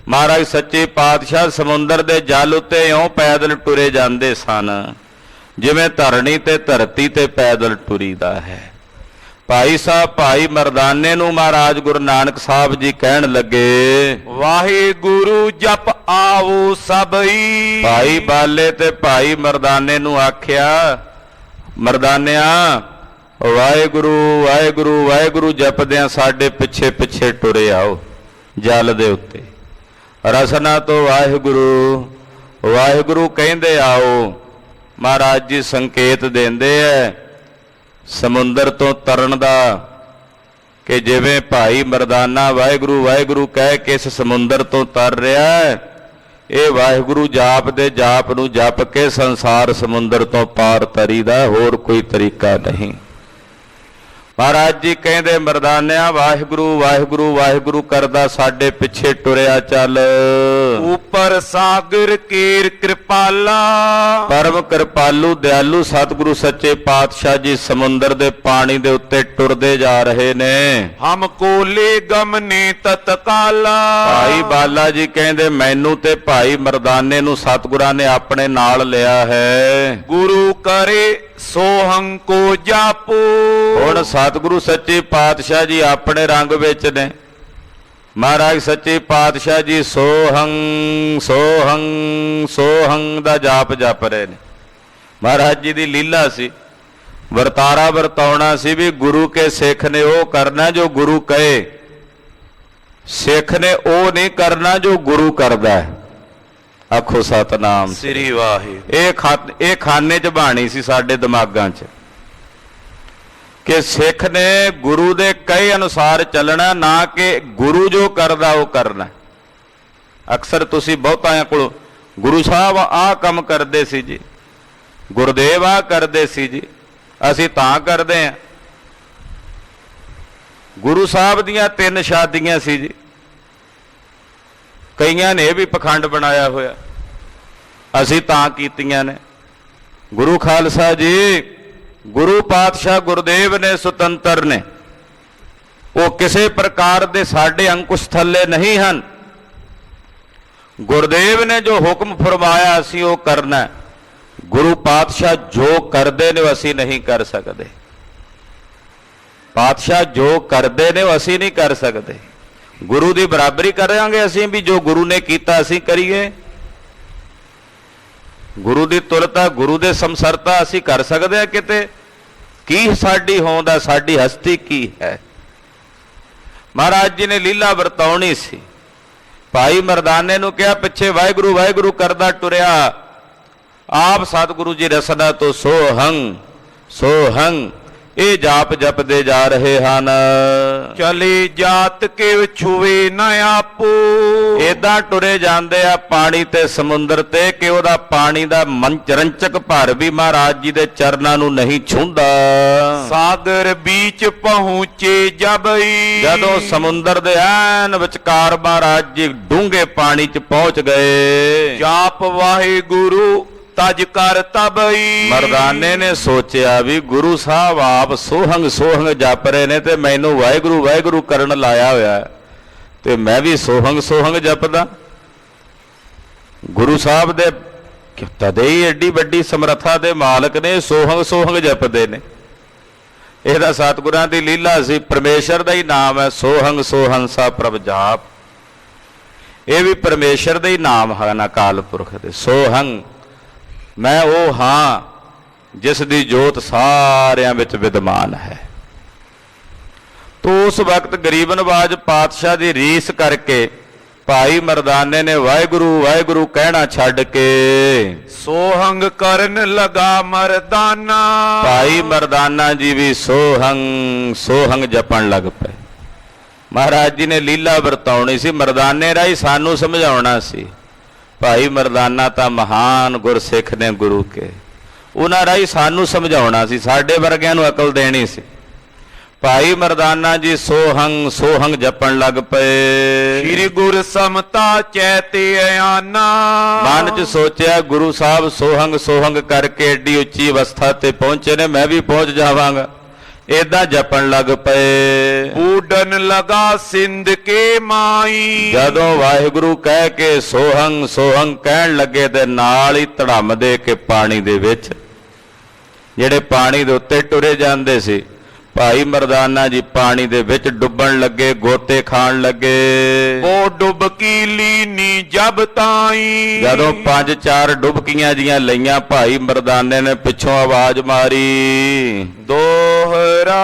ਮਹਾਰਾਜ ਸੱਚੇ ਪਾਤਸ਼ਾਹ ਸਮੁੰਦਰ ਦੇ ਜਲ ਉੱਤੇ ਇਉਂ ਪੈਦਲ ਟੁਰੇ ਜਾਂਦੇ ਸਨ ਜਿਵੇਂ ਧਰਣੀ ਤੇ ਧਰਤੀ ਤੇ ਪੈਦਲ ਟੁਰੀਦਾ ਹੈ। ਭਾਈ ਸਾਹਿਬ ਭਾਈ ਮਰਦਾਨੇ ਨੂੰ ਮਹਾਰਾਜ ਗੁਰੂ ਨਾਨਕ ਸਾਹਿਬ ਜੀ ਕਹਿਣ ਲੱਗੇ, ਵਾਹਿਗੁਰੂ ਜਪ ਆਵੋ ਸਭਈ। ਭਾਈ ਬਾਲੇ ਤੇ ਭਾਈ ਮਰਦਾਨੇ ਨੂੰ ਆਖਿਆ, ਮਰਦਾਨਿਆ ਵਾਹਿਗੁਰੂ ਵਾਹਿਗੁਰੂ ਵਾਹਿਗੁਰੂ ਜਪਦਿਆਂ ਸਾਡੇ ਪਿੱਛੇ ਪਿੱਛੇ ਟੁਰੇ ਆਓ ਜਲ ਦੇ ਉੱਤੇ। ਰਸਨਾ ਤੋਂ ਵਾਹਿਗੁਰੂ ਵਾਹਿਗੁਰੂ ਕਹਿੰਦੇ ਆਓ। ਮਹਾਰਾਜ ਜੀ ਸੰਕੇਤ ਦਿੰਦੇ ਐ ਸਮੁੰਦਰ ਤੋਂ ਤਰਨ ਦਾ, ਕਿ ਜਿਵੇਂ ਭਾਈ ਮਰਦਾਨਾ ਵਾਹਿਗੁਰੂ ਵਾਹਿਗੁਰੂ ਕਹਿ ਕੇ ਇਸ ਸਮੁੰਦਰ ਤੋਂ ਤਰ ਰਿਹਾ ਹੈ, ਇਹ ਵਾਹਿਗੁਰੂ ਜਾਪ ਦੇ ਜਾਪ ਨੂੰ ਜਪ ਕੇ ਸੰਸਾਰ ਸਮੁੰਦਰ ਤੋਂ ਪਾਰ ਤਰੀਦਾ, ਹੋਰ ਕੋਈ ਤਰੀਕਾ ਨਹੀਂ। ਮਹਾਰਾਜ ਜੀ ਕਹਿੰਦੇ ਮਰਦਾਨਿਆ ਵਾਹਿਗੁਰੂ ਵਾਹਿਗੁਰੂ ਵਾਹਿਗੁਰੂ ਕਰਦਾ ਸਾਡੇ ਪਿੱਛੇ ਟੁਰਿਆ ਚੱਲ। ਉਪਰ ਸਾਗਰ ਕੇਰ ਕਿਰਪਾਲਾ। ਪਰਮ ਕਿਰਪਾਲੂ ਦਿਆਲੂ ਸਤਿਗੁਰੂ ਸੱਚੇ ਪਾਤਸ਼ਾਹ ਜੀ ਸਮੁੰਦਰ ਦੇ ਪਾਣੀ ਦੇ ਉੱਤੇ ਟੁਰਦੇ ਜਾ ਰਹੇ ਨੇ। ਹਮ ਕੋਲੇ ਗਮਨੇ ਤਤਕਾਲਾ। ਭਾਈ ਬਾਲਾ ਜੀ ਕਹਿੰਦੇ ਮੈਨੂੰ ਤੇ ਭਾਈ ਮਰਦਾਨੇ ਨੂੰ ਸਤਿਗੁਰਾਂ ਨੇ ਆਪਣੇ ਨਾਲ ਲਿਆ ਹੈ। ਗੁਰੂ ਕਰੇ ਸੋਹੰ ਕੋ ਜਾਪੋ। ਹੁਣ ਸਤਿਗੁਰੂ ਸੱਚੇ ਪਾਤਸ਼ਾਹ ਜੀ ਆਪਣੇ ਰੰਗ ਵਿੱਚ ਨੇ। ਮਹਾਰਾਜ ਸੱਚੇ ਪਾਤਸ਼ਾਹ ਜੀ ਸੋਹੰ ਸੋਹੰ ਸੋਹੰ ਦਾ ਜਾਪ ਜਪ ਰਹੇ ਨੇ। ਮਹਾਰਾਜ ਜੀ ਦੀ ਲੀਲਾ ਸੀ, ਵਰਤਾਰਾ ਵਰਤਾਉਣਾ ਸੀ ਵੀ ਗੁਰੂ ਕੇ ਸਿੱਖ ਨੇ ਉਹ ਕਰਨਾ ਜੋ ਗੁਰੂ ਕਹੇ, ਸਿੱਖ ਨੇ ਉਹ ਨਹੀਂ ਕਰਨਾ ਜੋ ਗੁਰੂ ਕਰਦਾ ਹੈ। ਆਖੋ ਸਤਨਾਮ ਸ੍ਰੀ ਵਾਹਿਗੁਰੂ। ਇਹ ਖਾਨੇ 'ਚ ਬਾਣੀ ਸੀ ਸਾਡੇ ਦਿਮਾਗਾਂ 'ਚ ਕਿ ਸਿੱਖ ਨੇ ਗੁਰੂ ਦੇ ਕਹੇ ਅਨੁਸਾਰ ਚੱਲਣਾ, ਨਾ ਕਿ ਗੁਰੂ ਜੋ ਕਰਦਾ ਉਹ ਕਰਨਾ। ਅਕਸਰ ਤੁਸੀਂ ਬਹੁਤਾਂ ਕੋਲ ਗੁਰੂ ਸਾਹਿਬ ਆਹ ਕੰਮ ਕਰਦੇ ਸੀ ਜੀ, ਗੁਰਦੇਵ ਆਹ ਕਰਦੇ ਸੀ ਜੀ, ਅਸੀਂ ਤਾਂ ਕਰਦੇ ਹਾਂ। ਗੁਰੂ ਸਾਹਿਬ ਦੀਆਂ 3 ਸ਼ਾਦੀਆਂ ਸੀ ਜੀ, ਕਈਆਂ ਨੇ ਇਹ ਵੀ ਪਖੰਡ ਬਣਾਇਆ ਹੋਇਆ, ਅਸੀਂ ਤਾਂ ਕੀਤੀਆਂ ਨੇ। ਗੁਰੂ ਖਾਲਸਾ ਜੀ ਗੁਰੂ ਪਾਤਸ਼ਾਹ ਗੁਰਦੇਵ ਨੇ ਸੁਤੰਤਰ ਨੇ, ਉਹ ਕਿਸੇ ਪ੍ਰਕਾਰ ਦੇ ਸਾਡੇ ਅੰਕੁਸ਼ ਥੱਲੇ ਨਹੀਂ ਹਨ। ਗੁਰਦੇਵ ਨੇ ਜੋ ਹੁਕਮ ਫਰਮਾਇਆ ਅਸੀਂ ਉਹ ਕਰਨਾ। ਗੁਰੂ ਪਾਤਸ਼ਾਹ ਜੋ ਕਰਦੇ ਨੇ ਉਹ ਅਸੀਂ ਨਹੀਂ ਕਰ ਸਕਦੇ। ਪਾਤਸ਼ਾਹ ਜੋ ਕਰਦੇ ਨੇ ਉਹ ਅਸੀਂ ਨਹੀਂ ਕਰ ਸਕਦੇ। ਗੁਰੂ ਦੀ ਬਰਾਬਰੀ ਕਰਾਂਗੇ ਅਸੀਂ ਵੀ, ਜੋ ਗੁਰੂ ਨੇ ਕੀਤਾ ਅਸੀਂ ਕਰੀਏ। ਗੁਰੂ ਦੀ ਤੁਲਤਾ ਗੁਰੂ ਦੇ ਸਮਸਰਤਾ ਅਸੀਂ ਕਰ ਸਕਦੇ ਹਾਂ ਕਿਤੇ? ਕੀ ਸਾਡੀ ਹੋਂਦ ਹੈ, ਸਾਡੀ ਹਸਤੀ ਕੀ ਹੈ? ਮਹਾਰਾਜ ਜੀ ਨੇ ਲੀਲਾ ਵਰਤਾਉਣੀ ਸੀ। ਭਾਈ ਮਰਦਾਨੇ ਨੂੰ ਕਿਹਾ ਪਿੱਛੇ ਵਾਹਿਗੁਰੂ ਵਾਹਿਗੁਰੂ ਕਰਦਾ ਟੁਰਿਆ। ਆਪ ਸਤਿਗੁਰੂ ਜੀ ਰਸਨਾ ਤੋਂ ਸੋਹੰ ਸੋਹੰ ਇਹ ਜਾਪ ਜਪਦੇ ਜਾ ਰਹੇ ਹਨ। ਚਲੇ ਜਾਤ ਕੇ ਛੁਵੇ ਨਾ ਆਪੋ। ਏਦਾਂ ਟੁਰੇ ਜਾਂਦੇ ਆ ਪਾਣੀ ਤੇ ਸਮੁੰਦਰ ਤੇ ਕਿ ਉਹਦਾ ਪਾਣੀ ਦਾ ਰੰਚਕ ਭਰ ਵੀ ਮਹਾਰਾਜ ਜੀ ਦੇ ਚਰਨਾਂ ਨੂੰ ਨਹੀਂ ਛੂੰਹਦਾ। ਸਾਗਰ ਵਿੱਚ ਪਹੁੰਚੇ ਜਬਈ। ਜਦੋਂ ਸਮੁੰਦਰ ਦੇ ਐਨ ਵਿਚਕਾਰ ਮਹਾਰਾਜ ਜੀ ਡੂੰਘੇ ਪਾਣੀ 'ਚ ਪਹੁੰਚ ਗਏ। ਜਾਪ ਵਾਹਿਗੁਰੂ ਤਜ ਕਰ ਤਬਈ। ਮਰਦਾਨੇ ਨੇ ਸੋਚਿਆ ਵੀ ਗੁਰੂ ਸਾਹਿਬ ਆਪ ਸੋਹੰਗ ਸੋਹੰਗ ਜਪ ਰਹੇ ਨੇ ਤੇ ਮੈਨੂੰ ਵਾਹਿਗੁਰੂ ਵਾਹਿਗੁਰੂ ਕਰਨ ਲਾਇਆ ਹੋਇਆ, ਤੇ ਮੈਂ ਵੀ ਸੋਹੰਗ ਸੋਹੰਗ ਜਪਦਾ। ਗੁਰੂ ਸਾਹਿਬ ਦੇ ਤਦੇ ਹੀ ਐਡੀ ਵੱਡੀ ਸਮਰੱਥਾ ਦੇ ਮਾਲਕ ਨੇ, ਸੋਹੰਗ ਸੋਹੰਗ ਜਪਦੇ ਨੇ। ਇਹਦਾ ਸਤਿਗੁਰਾਂ ਦੀ ਲੀਲਾ ਸੀ, ਪਰਮੇਸ਼ਰ ਦਾ ਹੀ ਨਾਮ ਹੈ ਸੋਹੰਗ ਸੋਹੰਸਾ ਪ੍ਰਭ ਜਾਪ। ਇਹ ਵੀ ਪਰਮੇਸ਼ਰ ਦੇ ਹੀ ਨਾਮ ਹਨ, ਅਕਾਲ ਪੁਰਖ ਦੇ। ਸੋਹੰਗ ਮੈਂ ਉਹ ਹਾਂ ਜਿਸ ਦੀ ਜੋਤ ਸਾਰਿਆਂ ਵਿੱਚ ਵਿਦਮਾਨ ਹੈ। ਤੋ ਉਸ ਵਕਤ ਗਰੀਬ ਨਵਾਜ ਪਾਤਸ਼ਾਹ ਦੀ ਰੀਸ ਕਰਕੇ ਭਾਈ ਮਰਦਾਨੇ ਨੇ ਵਾਹਿਗੁਰੂ ਵਾਹਿਗੁਰੂ ਕਹਿਣਾ ਛੱਡ ਕੇ ਸੋਹੰਗ ਕਰਨ ਲਗਾ ਮਰਦਾਨਾ। ਭਾਈ ਮਰਦਾਨਾ ਜੀ ਵੀ ਸੋਹੰਗ ਸੋਹੰਗ ਜਪਣ ਲੱਗ ਪਏ। ਮਹਾਰਾਜ ਜੀ ਨੇ ਲੀਲਾ ਵਰਤਾਉਣੀ ਸੀ, ਮਰਦਾਨੇ ਰਾਹੀਂ ਸਾਨੂੰ ਸਮਝਾਉਣਾ ਸੀ। ਭਾਈ ਮਰਦਾਨਾ ਤਾਂ ਮਹਾਨ ਗੁਰਸਿੱਖ ਨੇ ਗੁਰੂ ਕੇ, ਉਹਨਾਂ ਰਾਹੀਂ ਸਾਨੂੰ ਸਮਝਾਉਣਾ ਸੀ, ਸਾਡੇ ਵਰਗਿਆਂ ਨੂੰ ਅਕਲ ਦੇਣੀ ਸੀ। ਭਾਈ ਮਰਦਾਨਾ ਜੀ ਸੋਹੰਗ ਸੋਹੰਗ ਜਪਣ ਲੱਗ ਪਏ। ਸ੍ਰੀ ਗੁਰ ਸਮਤਾ ਚੈਤੇ ਆਨਾ। ਮਨ 'ਚ ਸੋਚਿਆ ਗੁਰੂ ਸਾਹਿਬ ਸੋਹੰਗ ਸੋਹੰਗ ਕਰਕੇ ਏਡੀ ਉੱਚੀ ਅਵਸਥਾ ਤੇ ਪਹੁੰਚੇ ਨੇ, ਮੈਂ ਵੀ ਪਹੁੰਚ ਜਾਵਾਂਗਾ। ਏਦਾਂ ਜਪਣ ਲੱਗ ਪਏ। ਬੂਡਨ ਲਗਾ ਸਿੰਧ ਕੇ ਮਾਈ। ਜਦੋਂ ਵਾਹਿਗੁਰੂ ਕਹਿ ਕੇ ਸੋਹੰਗ ਸੋਹੰਗ ਕਹਿਣ ਲੱਗੇ ਤੇ ਨਾਲ ਹੀ ਧੜਮ ਦੇ ਕੇ ਪਾਣੀ ਦੇ ਵਿੱਚ, ਜਿਹੜੇ ਪਾਣੀ ਦੇ ਉੱਤੇ ਟੁਰੇ ਜਾਂਦੇ ਸੀ, ਭਾਈ ਮਰਦਾਨਾ ਜੀ ਪਾਣੀ ਦੇ ਵਿੱਚ ਡੁੱਬਣ ਲੱਗੇ, ਗੋਤੇ ਖਾਣ ਲੱਗੇ। ਉਹ ਡੁਬਕੀ ਲੀਨੀ ਜਬ ਤਾਈ। ਜਦੋਂ 5-4 ਡੁਬਕੀਆਂ ਜੀਆਂ ਲਈਆਂ, ਭਾਈ ਮਰਦਾਨੇ ਨੇ ਪਿੱਛੋਂ ਆਵਾਜ਼ ਮਾਰੀ, ਦੋਹਰਾ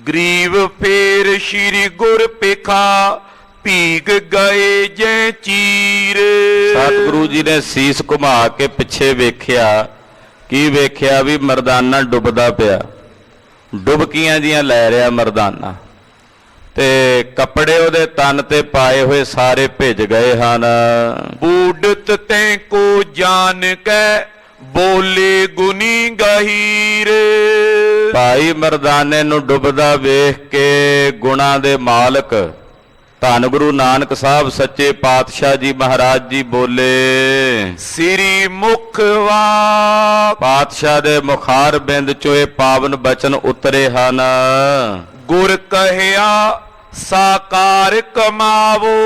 ਗਰੀਬ ਫੇਰ ਸ੍ਰੀ ਗੁਰ ਪਿਖਾ ਭੀਗ ਗਏ ਜੈ ਚੀਰ। ਸਤਿਗੁਰੂ ਜੀ ਨੇ ਸੀਸ ਘੁਮਾ ਕੇ ਪਿੱਛੇ ਵੇਖਿਆ। ਕੀ ਵੇਖਿਆ? ਵੀ ਮਰਦਾਨਾ ਡੁੱਬਦਾ ਪਿਆ, ਡੁਬਕੀਆਂ ਜੀਆਂ ਲੈ ਰਿਹਾ ਮਰਦਾਨਾ, ਤੇ ਕੱਪੜੇ ਉਹਦੇ ਤਨ ਤੇ ਪਾਏ ਹੋਏ ਸਾਰੇ ਭਿੱਜ ਗਏ ਹਨ। ਬੂਡਤ ਤੈਂ ਕੋ ਜਾਣ ਕੈ ਬੋਲੇ ਗੁਨੀ ਗਹੀਰ। ਭਾਈ ਮਰਦਾਨੇ ਨੂੰ ਡੁੱਬਦਾ ਵੇਖ ਕੇ ਗੁਣਾ ਦੇ ਮਾਲਕ ਧੰਨ ਗੁਰੂ ਨਾਨਕ ਸਾਹਿਬ ਸੱਚੇ ਪਾਤਸ਼ਾਹ ਜੀ ਮਹਾਰਾਜ ਜੀ ਬੋਲੇ, ਸ੍ਰੀ ਮੁਖਵਾ। ਪਾਤਸ਼ਾਹ ਦੇ ਮੁਖਾਰ ਬਿੰਦ ਚੋਂ ਇਹ ਪਾਵਨ ਬਚਨ ਉਤਰੇ ਹਨ। ਗੁਰ ਕਹਿਆ ਸਾਕਾਰ ਕਮਾਵੋ।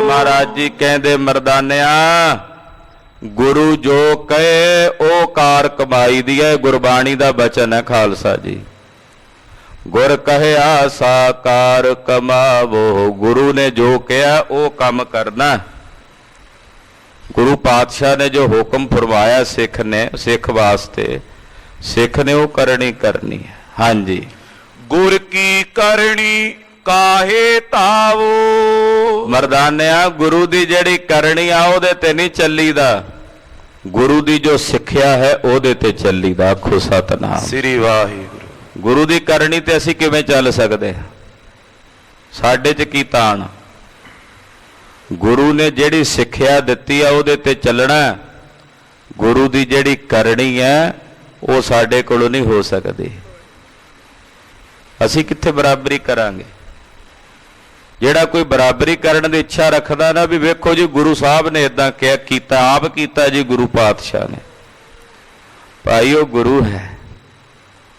ਮਹਾਰਾਜ ਜੀ ਕਹਿੰਦੇ, ਮਰਦਾਨਿਆ ਗੁਰੂ ਜੋ ਕਹੇ ਉਹ ਕਾਰ ਕਮਾਈ ਦੀ ਹੈ। ਗੁਰਬਾਣੀ ਦਾ ਬਚਨ ਹੈ ਖਾਲਸਾ ਜੀ। ਗੁਰ ਕਹਿਆ ਸਾਕਾਰ ਕਮਾਵੋ। ਗੁਰੂ ਨੇ ਜੋ ਕਿਹਾ ਉਹ ਕੰਮ ਕਰਨਾ। ਗੁਰੂ ਪਾਤਸ਼ਾਹ ਨੇ ਜੋ ਹੁਕਮ ਫਰਮਾਇਆ ਸਿੱਖ ਵਾਸਤੇ, ਸਿੱਖ ਨੇ ਉਹ ਕਰਨੀ ਹੈ। ਹਾਂਜੀ, ਗੁਰ ਕੀ ਕਰਨੀ ਕਾਹੇ ਤਾਵੋ। ਮਰਦਾਨਿਆ ਗੁਰੂ ਦੀ ਜਿਹੜੀ ਕਰਨੀ ਆ ਉਹਦੇ ਤੇ ਨਹੀਂ ਚੱਲੀਦਾ, ਗੁਰੂ ਦੀ ਜੋ ਸਿੱਖਿਆ ਹੈ ਉਹਦੇ ਤੇ ਚੱਲੀਦਾ। ਆਖੋ ਸਤਿਨਾਮ ਸ੍ਰੀ ਵਾਹਿਗੁਰੂ। ਗੁਰੂ ਦੀ ਕਰਨੀ ਤੇ ਅਸੀਂ ਕਿਵੇਂ ਚੱਲ ਸਕਦੇ? ਸਾਡੇ 'ਚ ਕੀ ਤਾਣ? ਗੁਰੂ ਨੇ ਜਿਹੜੀ ਸਿੱਖਿਆ ਦਿੱਤੀ ਆ ਉਹਦੇ ਤੇ ਚੱਲਣਾ। ਗੁਰੂ ਦੀ ਜਿਹੜੀ ਕਰਨੀ ਹੈ ਉਹ ਸਾਡੇ ਕੋਲੋਂ ਨਹੀਂ ਹੋ ਸਕਦੀ। ਅਸੀਂ ਕਿੱਥੇ ਬਰਾਬਰੀ ਕਰਾਂਗੇ? ਜਿਹੜਾ ਕੋਈ ਬਰਾਬਰੀ ਕਰਨ ਦੀ ਇੱਛਾ ਰੱਖਦਾ ਨਾ, ਵੀ ਵੇਖੋ ਜੀ ਗੁਰੂ ਸਾਹਿਬ ਨੇ ਇਦਾਂ ਕਿਹਾ ਕੀਤਾ, ਆਪ ਕੀਤਾ ਜੀ ਗੁਰੂ ਪਾਤਸ਼ਾਹ ਨੇ, ਭਾਈ ਉਹ ਗੁਰੂ ਹੈ,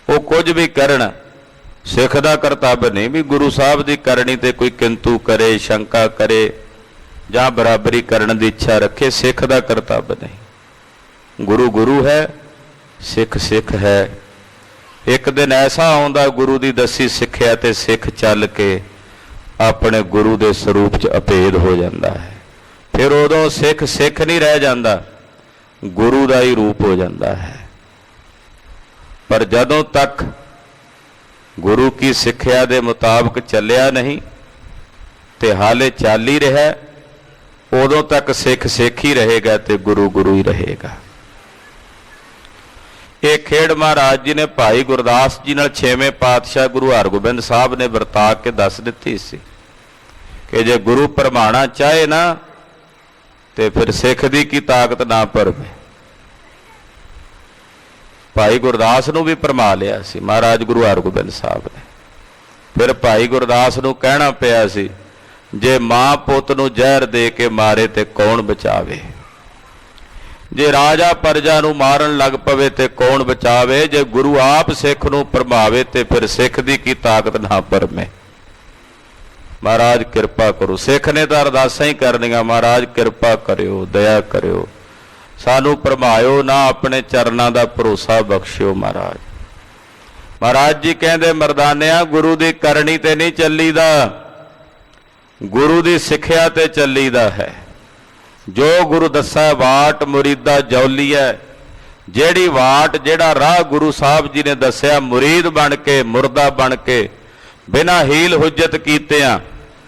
ਉਹ ਕੁਝ ਵੀ ਕਰਨ। ਸਿੱਖ ਦਾ ਕਰਤੱਵ ਨਹੀਂ ਵੀ ਗੁਰੂ ਸਾਹਿਬ ਦੀ ਕਰਨੀ ਤੇ ਕੋਈ ਕਿੰਤੂ ਕਰੇ, ਸ਼ੰਕਾ ਕਰੇ ਜਾਂ ਬਰਾਬਰੀ ਕਰਨ ਦੀ ਇੱਛਾ ਰੱਖੇ। ਸਿੱਖ ਦਾ ਕਰਤੱਵ ਨਹੀਂ। ਗੁਰੂ ਗੁਰੂ ਹੈ, ਸਿੱਖ ਸਿੱਖ ਹੈ। ਇੱਕ ਦਿਨ ਐਸਾ ਆਉਂਦਾ ਗੁਰੂ ਦੀ ਦੱਸੀ ਸਿੱਖਿਆ ਤੇ ਸਿੱਖ ਚੱਲ ਕੇ ਆਪਣੇ ਗੁਰੂ ਦੇ ਸਰੂਪ 'ਚ ਅਭੇਦ ਹੋ ਜਾਂਦਾ ਹੈ। ਫਿਰ ਉਦੋਂ ਸਿੱਖ ਸਿੱਖ ਨਹੀਂ ਰਹਿ ਜਾਂਦਾ, ਗੁਰੂ ਦਾ ਹੀ ਰੂਪ ਹੋ ਜਾਂਦਾ ਹੈ। ਪਰ ਜਦੋਂ ਤੱਕ ਗੁਰੂ ਕੀ ਸਿੱਖਿਆ ਦੇ ਮੁਤਾਬਕ ਚੱਲਿਆ ਨਹੀਂ ਤੇ ਹਾਲੇ ਚੱਲ ਹੀ ਰਿਹਾ, ਉਦੋਂ ਤੱਕ ਸਿੱਖ ਸਿੱਖ ਹੀ ਰਹੇਗਾ ਤੇ ਗੁਰੂ ਗੁਰੂ ਹੀ ਰਹੇਗਾ। ਇਹ ਖੇਡ ਮਹਾਰਾਜ ਜੀ ਨੇ ਭਾਈ ਗੁਰਦਾਸ ਜੀ ਨਾਲ 6ਵੇਂ ਪਾਤਸ਼ਾਹ ਗੁਰੂ ਹਰਗੋਬਿੰਦ ਸਾਹਿਬ ਨੇ ਵਰਤਾ ਕੇ ਦੱਸ ਦਿੱਤੀ ਸੀ ਕਿ ਜੇ ਗੁਰੂ ਭਰਮਾਣਾ ਚਾਹੇ ਨਾ ਤੇ ਫਿਰ ਸਿੱਖ ਦੀ ਕੀ ਤਾਕਤ ਨਾ ਭਰਵੇ। ਭਾਈ ਗੁਰਦਾਸ ਨੂੰ ਵੀ ਭਰਮਾ ਲਿਆ ਸੀ ਮਹਾਰਾਜ ਗੁਰੂ ਹਰਗੋਬਿੰਦ ਸਾਹਿਬ ਨੇ। ਫਿਰ ਭਾਈ ਗੁਰਦਾਸ ਨੂੰ ਕਹਿਣਾ ਪਿਆ ਸੀ, ਜੇ ਮਾਂ ਪੁੱਤ ਨੂੰ ਜ਼ਹਿਰ ਦੇ ਕੇ ਮਾਰੇ ਤੇ ਕੌਣ ਬਚਾਵੇ? ਜੇ ਰਾਜਾ ਪ੍ਰਜਾ ਨੂੰ ਮਾਰਨ ਲੱਗ ਪਵੇ ਤੇ ਕੌਣ ਬਚਾਵੇ? ਜੇ ਗੁਰੂ ਆਪ ਸਿੱਖ ਨੂੰ ਭਰਮਾਵੇ ਤੇ ਫਿਰ ਸਿੱਖ ਦੀ ਕੀ ਤਾਕਤ ਨਾ ਭਰਮੇ। ਮਹਾਰਾਜ ਕਿਰਪਾ ਕਰੋ। ਸਿੱਖ ਨੇ ਤਾਂ ਅਰਦਾਸਾਂ ਹੀ ਕਰਨੀਆਂ, ਮਹਾਰਾਜ ਕਿਰਪਾ ਕਰਿਓ, ਦਇਆ ਕਰਿਓ, ਸਾਨੂੰ ਭਰਮਾਇਓ ਨਾ, ਆਪਣੇ ਚਰਨਾਂ ਦਾ ਭਰੋਸਾ ਬਖਸ਼ਿਓ ਮਹਾਰਾਜ। ਮਹਾਰਾਜ ਜੀ ਕਹਿੰਦੇ, ਮਰਦਾਨਿਆਂ ਗੁਰੂ ਦੀ ਕਰਨੀ ਤੇ ਨਹੀਂ ਚੱਲੀਦਾ, ਗੁਰੂ ਦੀ ਸਿੱਖਿਆ ਤੇ ਚੱਲੀਦਾ ਹੈ। ਜੋ ਗੁਰੂ ਦੱਸਾ ਵਾਟ ਮੁਰੀਦਾ ਜੌਲੀਐ। ਜਿਹੜੀ ਵਾਟ, ਜਿਹੜਾ ਰਾਹ ਗੁਰੂ ਸਾਹਿਬ ਜੀ ਨੇ ਦੱਸਿਆ, ਮੁਰੀਦ ਬਣ ਕੇ, ਮੁਰਦਾ ਬਣ ਕੇ, ਬਿਨਾਂ ਹੀਲ ਹੁਜਤ ਕੀਤਿਆਂ,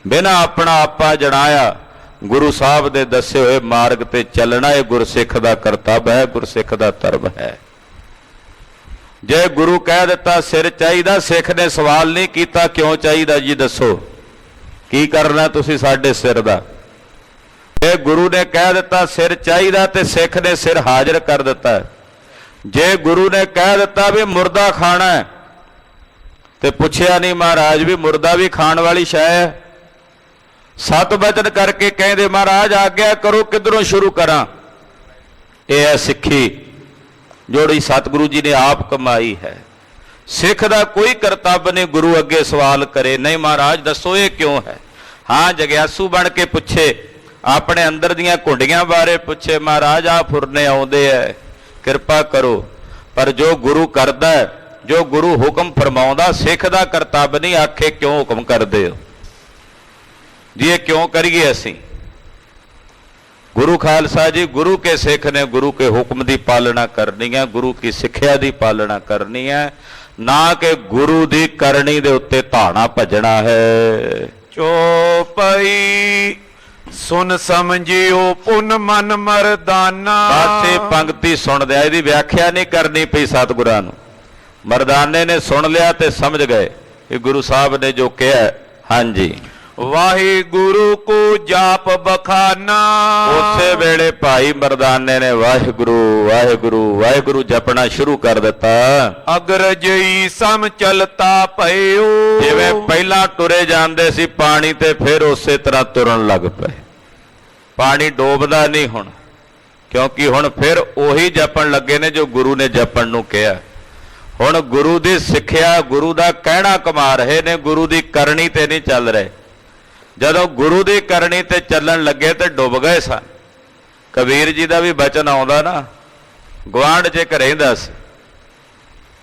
ਬਿਨਾਂ ਆਪਣਾ ਆਪਾ ਜਣਾਇਆ, ਗੁਰੂ ਸਾਹਿਬ ਦੇ ਦੱਸੇ ਹੋਏ ਮਾਰਗ ਤੇ ਚੱਲਣਾ ਇਹ ਗੁਰਸਿੱਖ ਦਾ ਕਰਤੱਵ ਹੈ, ਗੁਰਸਿੱਖ ਦਾ ਧਰਮ ਹੈ। ਜੇ ਗੁਰੂ ਕਹਿ ਦਿੱਤਾ ਸਿਰ ਚਾਹੀਦਾ, ਸਿੱਖ ਨੇ ਸਵਾਲ ਨਹੀਂ ਕੀਤਾ ਕਿਉਂ ਚਾਹੀਦਾ ਜੀ, ਦੱਸੋ ਕੀ ਕਰਨਾ ਤੁਸੀਂ ਸਾਡੇ ਸਿਰ ਦਾ? ਜੇ ਗੁਰੂ ਨੇ ਕਹਿ ਦਿੱਤਾ ਸਿਰ ਚਾਹੀਦਾ ਤੇ ਸਿੱਖ ਨੇ ਸਿਰ ਹਾਜ਼ਰ ਕਰ ਦਿੱਤਾ। ਜੇ ਗੁਰੂ ਨੇ ਕਹਿ ਦਿੱਤਾ ਵੀ ਮੁਰਦਾ ਖਾਣਾ ਹੈ ਤੇ ਪੁੱਛਿਆ ਨਹੀਂ ਮਹਾਰਾਜ ਵੀ ਮੁਰਦਾ ਵੀ ਖਾਣ ਵਾਲੀ ਸ਼ੈ ਹੈ। ਸਤ ਬਚਨ ਕਰਕੇ ਕਹਿੰਦੇ ਮਹਾਰਾਜ ਆਗਿਆ ਕਰੋ ਕਿੱਧਰੋਂ ਸ਼ੁਰੂ ਕਰਾਂ। ਇਹ ਹੈ ਸਿੱਖੀ ਜਿਹੜੀ ਸਤਿਗੁਰੂ ਜੀ ਨੇ ਆਪ ਕਮਾਈ ਹੈ। ਸਿੱਖ ਦਾ ਕੋਈ ਕਰਤੱਵ ਨਹੀਂ ਗੁਰੂ ਅੱਗੇ ਸਵਾਲ ਕਰੇ ਨਹੀਂ ਮਹਾਰਾਜ ਦੱਸੋ ਇਹ ਕਿਉਂ ਹੈ। ਹਾਂ ਜਗਿਆਸੂ ਬਣ ਕੇ ਪੁੱਛੇ, ਆਪਣੇ ਅੰਦਰ ਦੀਆਂ ਘੁੰਡੀਆਂ ਬਾਰੇ ਪੁੱਛੇ, ਮਹਾਰਾਜ ਆ ਫੁਰਨੇ ਆਉਂਦੇ ਐ ਕਿਰਪਾ ਕਰੋ। ਪਰ ਜੋ ਗੁਰੂ ਕਰਦਾ, ਜੋ ਗੁਰੂ ਹੁਕਮ ਫਰਮਾਉਂਦਾ, ਸਿੱਖ ਦਾ ਕਰਤੱਵ ਨਹੀਂ ਆਖੇ ਕਿਉਂ ਹੁਕਮ ਕਰਦੇ ਹੋ ਜੀ, ਇਹ ਕਿਉਂ ਕਰੀਏ ਅਸੀਂ। ਗੁਰੂ ਖਾਲਸਾ ਜੀ ਗੁਰੂ ਕੇ ਸਿੱਖ ਨੇ ਗੁਰੂ ਕੇ ਹੁਕਮ ਦੀ ਪਾਲਣਾ ਕਰਨੀ ਹੈ, ਗੁਰੂ ਕੀ ਸਿੱਖਿਆ ਦੀ ਪਾਲਣਾ ਕਰਨੀ ਹੈ, ਨਾ ਕਿ ਗੁਰੂ ਦੀ ਕਰਨੀ ਦੇ ਉੱਤੇ ਧਾਣਾ ਭਜਣਾ ਹੈ। ਚੋਪਈ ਸੁਨ ਸਮਝਿਓ ਪੁਨ ਮਨ ਮਰਦਾਨਾ। ਬਸ ਇਹ ਪੰਕਤੀ ਸੁਣਦੇ ਆ, ਇਹਦੀ ਵਿਆਖਿਆ ਨਹੀਂ ਕਰਨੀ ਪਈ ਸਤਿਗੁਰਾਂ ਨੂੰ। ਮਰਦਾਨੇ ਨੇ ਸੁਣ ਲਿਆ ਤੇ ਸਮਝ ਗਏ ਕਿ ਗੁਰੂ ਸਾਹਿਬ ਨੇ ਜੋ ਕਿਹਾ। ਹਾਂਜੀ, ਵਾਹਿਗੁਰੂ ਕੋ ਜਾਪ ਬਖਾਨਾ। ਉਸੇ ਵੇਲੇ ਭਾਈ ਮਰਦਾਨੇ ਨੇ ਵਾਹਿਗੁਰੂ ਵਾਹਿਗੁਰੂ ਵਾਹਿਗੁਰੂ ਜਪਣਾ ਸ਼ੁਰੂ ਕਰ ਦਿੱਤਾ। ਅਗਰਜਈ ਸਮ ਚਲਤਾ ਭਇਓ। ਜਿਵੇਂ ਪਹਿਲਾਂ ਤੁਰੇ ਜਾਂਦੇ ਸੀ ਪਾਣੀ ਤੇ, ਫਿਰ ਉਸੇ ਤਰ੍ਹਾਂ ਤੁਰਨ ਲੱਗ ਪਏ। ਪਾਣੀ ਡੋਬਦਾ ਨਹੀਂ ਹੁਣ, ਕਿਉਂਕਿ ਹੁਣ ਫਿਰ ਉਹੀ ਜਪਣ ਲੱਗੇ ਨੇ ਜੋ ਗੁਰੂ ਨੇ ਜਪਣ ਨੂੰ ਕਿਹਾ। ਹੁਣ ਗੁਰੂ ਦੀ ਸਿੱਖਿਆ, ਗੁਰੂ ਦਾ ਕਹਿਣਾ ਕਮਾ ਰਹੇ ਨੇ, ਗੁਰੂ ਦੀ ਕਰਨੀ ਤੇ ਨਹੀਂ ਚੱਲ ਰਹੇ। ਜਦੋਂ ਗੁਰੂ ਦੀ ਕਰਨੀ ਤੇ ਚੱਲਣ ਲੱਗੇ ਤੇ ਡੁੱਬ ਗਏ ਸਨ। ਕਬੀਰ ਜੀ ਦਾ ਵੀ ਬਚਨ ਆਉਂਦਾ ਨਾ, ਗੁਆਂਢ 'ਚ ਇੱਕ ਰਹਿੰਦਾ ਸੀ,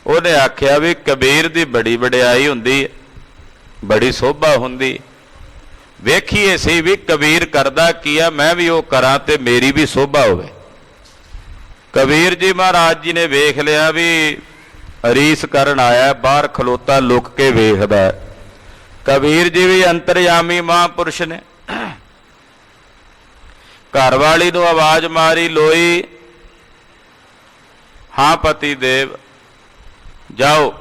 ਉਹਨੇ ਆਖਿਆ ਵੀ ਕਬੀਰ ਦੀ ਬੜੀ ਵਡਿਆਈ ਹੁੰਦੀ ਹੈ, ਬੜੀ ਸੋਭਾ ਹੁੰਦੀ। ਵੇਖੀਏ ਸੀ ਵੀ ਕਬੀਰ ਕਰਦਾ ਕੀ ਆ, ਮੈਂ ਵੀ ਉਹ ਕਰਾਂ ਤੇ ਮੇਰੀ ਵੀ ਸੋਭਾ ਹੋਵੇ। ਕਬੀਰ ਜੀ ਮਹਾਰਾਜ ਜੀ ਨੇ ਵੇਖ ਲਿਆ ਵੀ ਰੀਸ ਕਰਨ ਆਇਆ, ਬਾਹਰ ਖਲੋਤਾ ਲੁਕ ਕੇ ਵੇਖਦਾ। ਕਬੀਰ ਜੀ ਵੀ ਅੰਤਰਯਾਮੀ ਮਹਾਂਪੁਰਸ਼ ਨੇ। ਘਰ ਵਾਲੀ ਨੂੰ ਆਵਾਜ਼ ਮਾਰੀ, ਲੋਈ ਹਾਂ ਪਤੀ ਦੇਵ, ਜਾਓ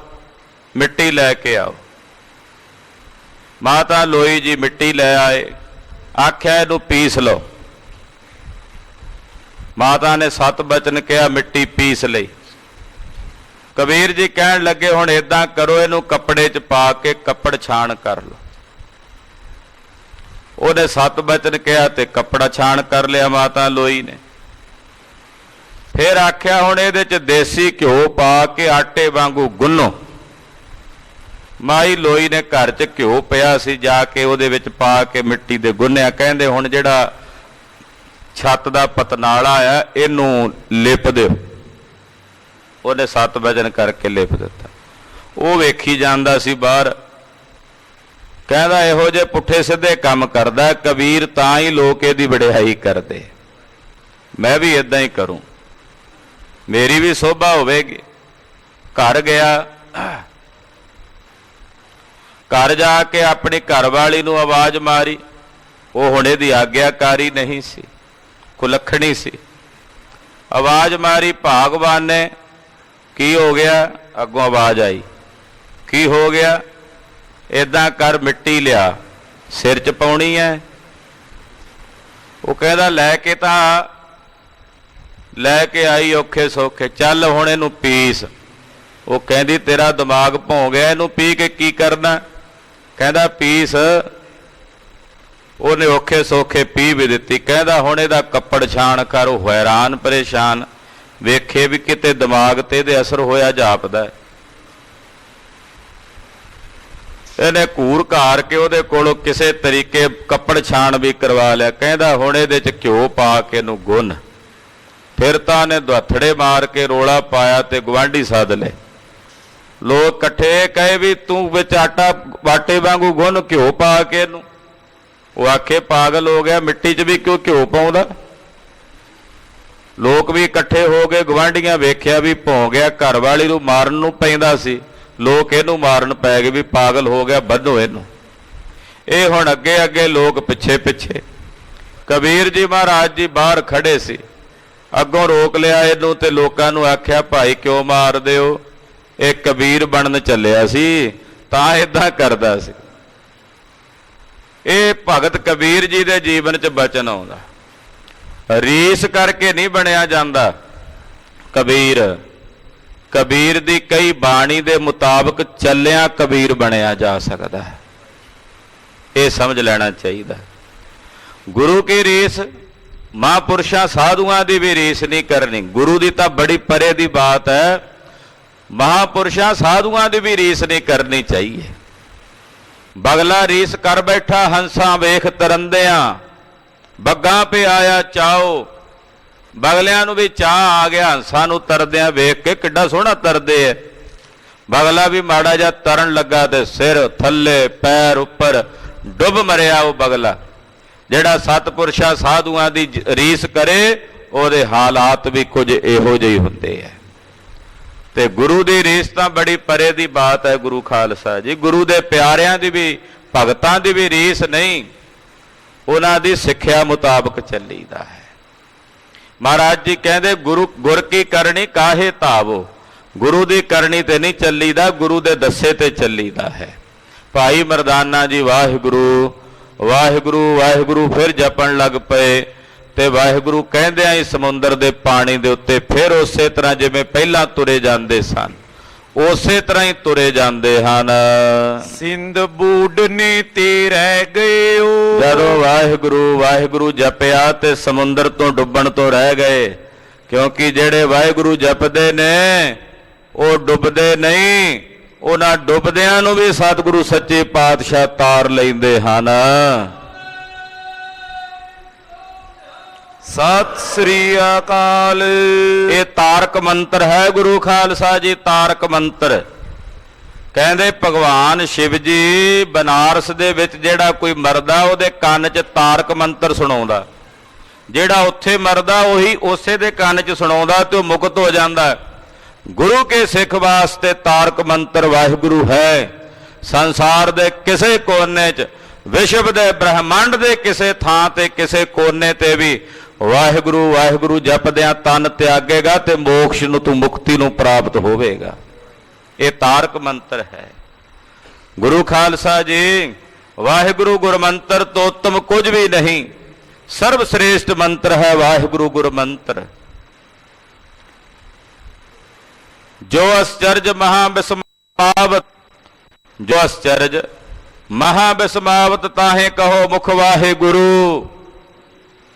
ਮਿੱਟੀ ਲੈ ਕੇ ਆਓ। ਮਾਤਾ ਲੋਈ ਜੀ ਮਿੱਟੀ ਲੈ ਆਏ, ਆਖਿਆ ਇਹਨੂੰ ਪੀਸ ਲਓ। ਮਾਤਾ ਨੇ ਸਤ ਬਚਨ ਕਿਹਾ, ਮਿੱਟੀ ਪੀਸ ਲਈ। ਕਬੀਰ ਜੀ ਕਹਿਣ ਲੱਗੇ ਹੁਣ ਏਦਾਂ ਕਰੋ, ਇਹਨੂੰ ਕੱਪੜੇ 'ਚ ਪਾ ਕੇ ਕੱਪੜ ਛਾਣ ਕਰ ਲਓ। ਉਹਨੇ ਸਤ ਬਚਨ ਕਿਹਾ ਤੇ ਕੱਪੜਾ ਛਾਣ ਕਰ ਲਿਆ ਮਾਤਾ ਲੋਈ ਨੇ। ਫਿਰ ਆਖਿਆ ਹੁਣ ਇਹਦੇ 'ਚ ਦੇਸੀ ਘਿਓ ਪਾ ਕੇ ਆਟੇ ਵਾਂਗੂ ਗੁੰਨੋ। ਮਾਈ ਲੋਈ ਨੇ ਘਰ 'ਚ ਘਿਓ ਪਿਆ ਸੀ, ਜਾ ਕੇ ਉਹਦੇ ਵਿੱਚ ਪਾ ਕੇ ਮਿੱਟੀ ਦੇ ਗੁੰਨਿਆ। ਕਹਿੰਦੇ ਹੁਣ ਜਿਹੜਾ ਛੱਤ ਦਾ ਪਤਨਾਲਾ ਆ ਇਹਨੂੰ ਲਿਪ ਦਿਓ। ਉਹਨੇ ਸਤ ਵਚਨ ਕਰਕੇ ਲਿਪ ਦਿੱਤਾ। ਉਹ ਵੇਖੀ ਜਾਂਦਾ ਸੀ ਬਾਹਰ, ਕਹਿੰਦਾ ਇਹੋ ਜਿਹੇ ਪੁੱਠੇ ਸਿੱਧੇ ਕੰਮ ਕਰਦਾ ਕਬੀਰ, ਤਾਂ ਹੀ ਲੋਕ ਇਹਦੀ ਵਡਿਆਈ ਕਰਦੇ। ਮੈਂ ਵੀ ਇਦਾਂ ਹੀ ਕਰੂੰ, ਮੇਰੀ ਵੀ ਸੋਭਾ ਹੋਵੇਗੀ। ਘਰ ਗਿਆ, ਘਰ ਜਾ ਕੇ ਆਪਣੀ ਘਰਵਾਲੀ ਨੂੰ ਆਵਾਜ਼ ਮਾਰੀ। ਉਹ ਹੁਣ ਇਹਦੀ ਆਗਿਆਕਾਰੀ ਨਹੀਂ ਸੀ, ਕੁਲੱਖਣੀ ਸੀ। ਆਵਾਜ਼ ਮਾਰੀ, ਭਾਗਵਾਨ ਨੇ ਕੀ ਹੋ ਗਿਆ? ਅੱਗੋਂ ਆਵਾਜ਼ ਆਈ, ਕੀ ਹੋ ਗਿਆ? ਏਦਾਂ ਕਰ ਮਿੱਟੀ ਲਿਆ, ਸਿਰ 'ਚ ਪਾਉਣੀ ਹੈ। ਉਹ ਕਹਿੰਦਾ ਲੈ ਕੇ ਤਾਂ ਲੈ ਕੇ ਆਈ ਔਖੇ ਸੌਖੇ, ਚੱਲ ਹੁਣ ਇਹਨੂੰ ਪੀਸ। ਉਹ ਕਹਿੰਦੀ ਤੇਰਾ ਦਿਮਾਗ ਭੌਂ ਗਿਆ, ਇਹਨੂੰ ਪੀ ਕੇ ਕੀ ਕਰਨਾ? ਕਹਿੰਦਾ ਪੀਸ। ਉਹਨੇ ਔਖੇ ਸੌਖੇ ਪੀ ਵੀ ਦਿੱਤੀ। ਕਹਿੰਦਾ ਹੁਣ ਇਹਦਾ ਕੱਪੜ ਛਾਣ ਕਰ। ਉਹ ਹੈਰਾਨ ਪਰੇਸ਼ਾਨ, ਵੇਖੇ ਵੀ ਕਿਤੇ ਦਿਮਾਗ ਤੇ ਇਹਦੇ ਅਸਰ ਹੋਇਆ ਜਾਪਦਾ। ਇਹਨੇ ਘੂਰ ਘਾਰ ਕੇ ਉਹਦੇ ਕੋਲੋਂ ਕਿਸੇ ਤਰੀਕੇ ਕੱਪੜ ਛਾਣ ਵੀ ਕਰਵਾ ਲਿਆ। ਕਹਿੰਦਾ ਹੁਣ ਇਹਦੇ 'ਚ ਘਿਓ ਪਾ ਕੇ ਇਹਨੂੰ ਗੁੰਨ। ਫਿਰ ਤਾਂ ਇਹਨੇ ਦੁਹੱਥੜੇ ਮਾਰ ਕੇ ਰੋਲਾ ਪਾਇਆ ਤੇ ਗੁਆਂਢੀ ਸੱਦ ਲਏ। ਲੋਕ ਇਕੱਠੇ ਕਹੇ ਵੀ ਤੂੰ ਵਿੱਚ ਆਟਾ ਆਟੇ ਵਾਂਗੂ ਗੁੰਨ ਘਿਓ ਪਾ ਕੇ ਇਹਨੂੰ। ਉਹ ਆਖੇ ਪਾਗਲ ਹੋ ਗਿਆ, ਮਿੱਟੀ 'ਚ ਵੀ ਕਿਉਂ ਘਿਓ ਪਾਉਂਦਾ? ਲੋਕ ਵੀ ਇਕੱਠੇ ਹੋ ਗਏ, ਗੁਆਂਢੀਆਂ ਵੇਖਿਆ ਵੀ ਭੌਂ ਗਿਆ, ਘਰ ਵਾਲੀ ਨੂੰ ਮਾਰਨ ਨੂੰ ਪੈਂਦਾ ਸੀ, ਲੋਕ ਇਹਨੂੰ ਮਾਰਨ ਪੈ ਗਏ ਵੀ ਪਾਗਲ ਹੋ ਗਿਆ, ਬੱਧੋ ਇਹਨੂੰ। ਇਹ ਹੁਣ ਅੱਗੇ ਅੱਗੇ, ਲੋਕ ਪਿੱਛੇ ਪਿੱਛੇ। ਕਬੀਰ ਜੀ ਮਹਾਰਾਜ ਜੀ ਬਾਹਰ ਖੜੇ ਸੀ, ਅੱਗੋਂ ਰੋਕ ਲਿਆ ਇਹਨੂੰ ਤੇ ਲੋਕਾਂ ਨੂੰ ਆਖਿਆ ਭਾਈ ਕਿਉਂ ਮਾਰਦੇ ਹੋ? ਇਹ ਕਬੀਰ ਬਣਨ ਚੱਲਿਆ ਸੀ, ਤਾਂ ਇਦਾਂ ਕਰਦਾ ਸੀ। ਇਹ ਭਗਤ ਕਬੀਰ ਜੀ ਦੇ ਜੀਵਨ 'ਚ ਬਚਨ ਆਉਂਦਾ। ਰੀਸ ਕਰਕੇ ਨਹੀਂ ਬਣਿਆ ਜਾਂਦਾ ਕਬੀਰ, ਕਬੀਰ ਦੀ ਕਈ ਬਾਣੀ ਦੇ ਮੁਤਾਬਕ ਚੱਲਿਆਂ ਕਬੀਰ ਬਣਿਆ ਜਾ ਸਕਦਾ ਹੈ। ਇਹ ਸਮਝ ਲੈਣਾ ਚਾਹੀਦਾ। ਗੁਰੂ ਕੀ ਰੀਸ ਮਹਾਂਪੁਰਸ਼ਾਂ ਸਾਧੂਆਂ ਦੀ ਵੀ ਰੀਸ ਨਹੀਂ ਕਰਨੀ। ਗੁਰੂ ਦੀ ਤਾਂ ਬੜੀ ਪਰੇ ਦੀ ਬਾਤ ਹੈ, ਮਹਾਂਪੁਰਸ਼ਾਂ ਸਾਧੂਆਂ ਦੀ ਵੀ ਰੀਸ ਨਹੀਂ ਕਰਨੀ ਚਾਹੀਏ। ਬਗਲਾ ਰੀਸ ਕਰ ਬੈਠਾ ਹੰਸਾਂ ਵੇਖ ਤਰੰਦਿਆਂ, ਬੱਗਾਂ ਪੇ ਆਇਆ ਚਾਓ। ਬਗਲਿਆਂ ਨੂੰ ਵੀ ਚਾਹ ਆ ਗਿਆ ਹੰਸਾਂ ਨੂੰ ਤਰਦਿਆਂ ਵੇਖ ਕੇ, ਕਿੱਡਾ ਸੋਹਣਾ ਤਰਦੇ ਐ। ਬਗਲਾ ਵੀ ਮਾੜਾ ਜਿਹਾ ਤਰਨ ਲੱਗਾ ਤੇ ਸਿਰ ਥੱਲੇ ਪੈਰ ਉੱਪਰ ਡੁੱਬ ਮਰਿਆ ਉਹ ਬਗਲਾ। ਜਿਹੜਾ ਸਤਿਪੁਰਸ਼ਾਂ ਸਾਧੂਆਂ ਦੀ ਰੀਸ ਕਰੇ ਉਹਦੇ ਹਾਲਾਤ ਵੀ ਕੁਝ ਇਹੋ ਜਿਹੇ ਹੁੰਦੇ ਐ। ਤੇ ਗੁਰੂ ਦੀ ਰੀਸ ਤਾਂ ਬੜੀ ਪਰੇ ਦੀ ਬਾਤ ਹੈ ਗੁਰੂ ਖਾਲਸਾ ਜੀ। ਗੁਰੂ ਦੇ ਪਿਆਰਿਆਂ ਦੀ ਵੀ ਭਗਤਾਂ ਦੀ ਵੀ ਰੀਸ ਨਹੀਂ, ਉਹਨਾਂ ਦੀ ਸਿੱਖਿਆ ਮੁਤਾਬਕ ਚੱਲੀਦਾ ਹੈ। ਮਹਾਰਾਜ ਜੀ ਕਹਿੰਦੇ ਗੁਰ ਕੀ ਕਰਨੀ ਕਾਹੇ ਧਾਵੋ। ਗੁਰੂ ਦੀ ਕਰਨੀ ਤੇ ਨਹੀਂ ਚੱਲੀਦਾ, ਗੁਰੂ ਦੇ ਦੱਸੇ ਤੇ ਚੱਲੀਦਾ ਹੈ। ਭਾਈ ਮਰਦਾਨਾ ਜੀ ਵਾਹਿਗੁਰੂ ਵਾਹਿਗੁਰੂ ਵਾਹਿਗੁਰੂ ਫਿਰ ਜਪਣ ਲੱਗ ਪਏ ਤੇ ਵਾਹਿਗੁਰੂ ਕਹਿੰਦਿਆਂ ਹੀ ਸਮੁੰਦਰ ਦੇ ਪਾਣੀ ਦੇ ਉੱਤੇ ਫਿਰ ਉਸੇ ਤਰ੍ਹਾਂ ਜਿਵੇਂ ਪਹਿਲਾਂ ਤੁਰੇ ਜਾਂਦੇ ਸਨ ਉਸੇ ਤਰ੍ਹਾਂ ਹੀ ਤੁਰੇ ਜਾਂਦੇ ਹਨ। ਸਿੰਧ ਬੂਡਨੇ ਤੇ ਰਹਿ ਗਏ ਓ। ਜਦੋਂ ਵਾਹਿਗੁਰੂ ਵਾਹਿਗੁਰੂ ਜਪਿਆ ਤੇ ਸਮੁੰਦਰ ਤੋਂ ਡੁੱਬਣ ਤੋਂ ਰਹਿ ਗਏ, ਕਿਉਂਕਿ ਜਿਹੜੇ ਵਾਹਿਗੁਰੂ ਜਪਦੇ ਨੇ ਉਹ ਡੁੱਬਦੇ ਨਹੀਂ। ਉਹਨਾਂ ਡੁੱਬਦਿਆਂ ਨੂੰ ਵੀ ਸਤਿਗੁਰੂ ਸੱਚੇ ਪਾਤਸ਼ਾਹ ਤਾਰ ਲੈਂਦੇ ਹਨ। ਸਤਿ ਸ੍ਰੀ ਅਕਾਲ। ਇਹ ਤਾਰਕ ਮੰਤਰ ਹੈ ਗੁਰੂ ਖਾਲਸਾ ਜੀ, ਤਾਰਕ ਮੰਤਰ। ਕਹਿੰਦੇ ਭਗਵਾਨ ਸ਼ਿਵ ਜੀ ਬਨਾਰਸ ਦੇ ਵਿੱਚ ਜਿਹੜਾ ਕੋਈ ਮਰਦਾ ਉਹਦੇ ਕੰਨ 'ਚ ਤਾਰਕ ਮੰਤਰ ਸੁਣਾਉਂਦਾ, ਜਿਹੜਾ ਉੱਥੇ ਮਰਦਾ ਉਹੀ ਉਸੇ ਦੇ ਕੰਨ 'ਚ ਸੁਣਾਉਂਦਾ ਤੇ ਉਹ ਮੁਕਤ ਹੋ ਜਾਂਦਾ। ਗੁਰੂ ਕੇ ਸਿੱਖ ਵਾਸਤੇ ਤਾਰਕ ਮੰਤਰ ਵਾਹਿਗੁਰੂ ਹੈ। ਸੰਸਾਰ ਦੇ ਕਿਸੇ ਕੋਨੇ 'ਚ, ਵਿਸ਼ਵ ਦੇ ਬ੍ਰਹਿਮੰਡ ਦੇ ਕਿਸੇ ਥਾਂ ਤੇ ਕਿਸੇ ਕੋਨੇ ਤੇ ਵੀ ਵਾਹਿਗੁਰੂ ਵਾਹਿਗੁਰੂ ਜਪਦਿਆਂ ਤਨ ਤਿਆਗੇਗਾ ਤੇ ਮੋਕਸ਼ ਨੂੰ ਤੂੰ ਮੁਕਤੀ ਨੂੰ ਪ੍ਰਾਪਤ ਹੋਵੇਗਾ। ਇਹ ਤਾਰਕ ਮੰਤਰ ਹੈ ਗੁਰੂ ਖਾਲਸਾ ਜੀ। ਵਾਹਿਗੁਰੂ ਗੁਰਮੰਤਰ ਤੋਂ ਉੱਤਮ ਕੁਝ ਵੀ ਨਹੀਂ, ਸਰਬ ਸ੍ਰੇਸ਼ਟ ਮੰਤਰ ਹੈ ਵਾਹਿਗੁਰੂ ਗੁਰਮੰਤਰ। ਜੋ ਅਸਚਰਜ ਮਹਾਬਿਸਮਾਵਤ, ਜੋ ਅਸਚਰਜ ਮਹਾਬਿਸਮਾਵਤ ਤਾਹੇ ਕਹੋ ਮੁਖ ਵਾਹਿਗੁਰੂ।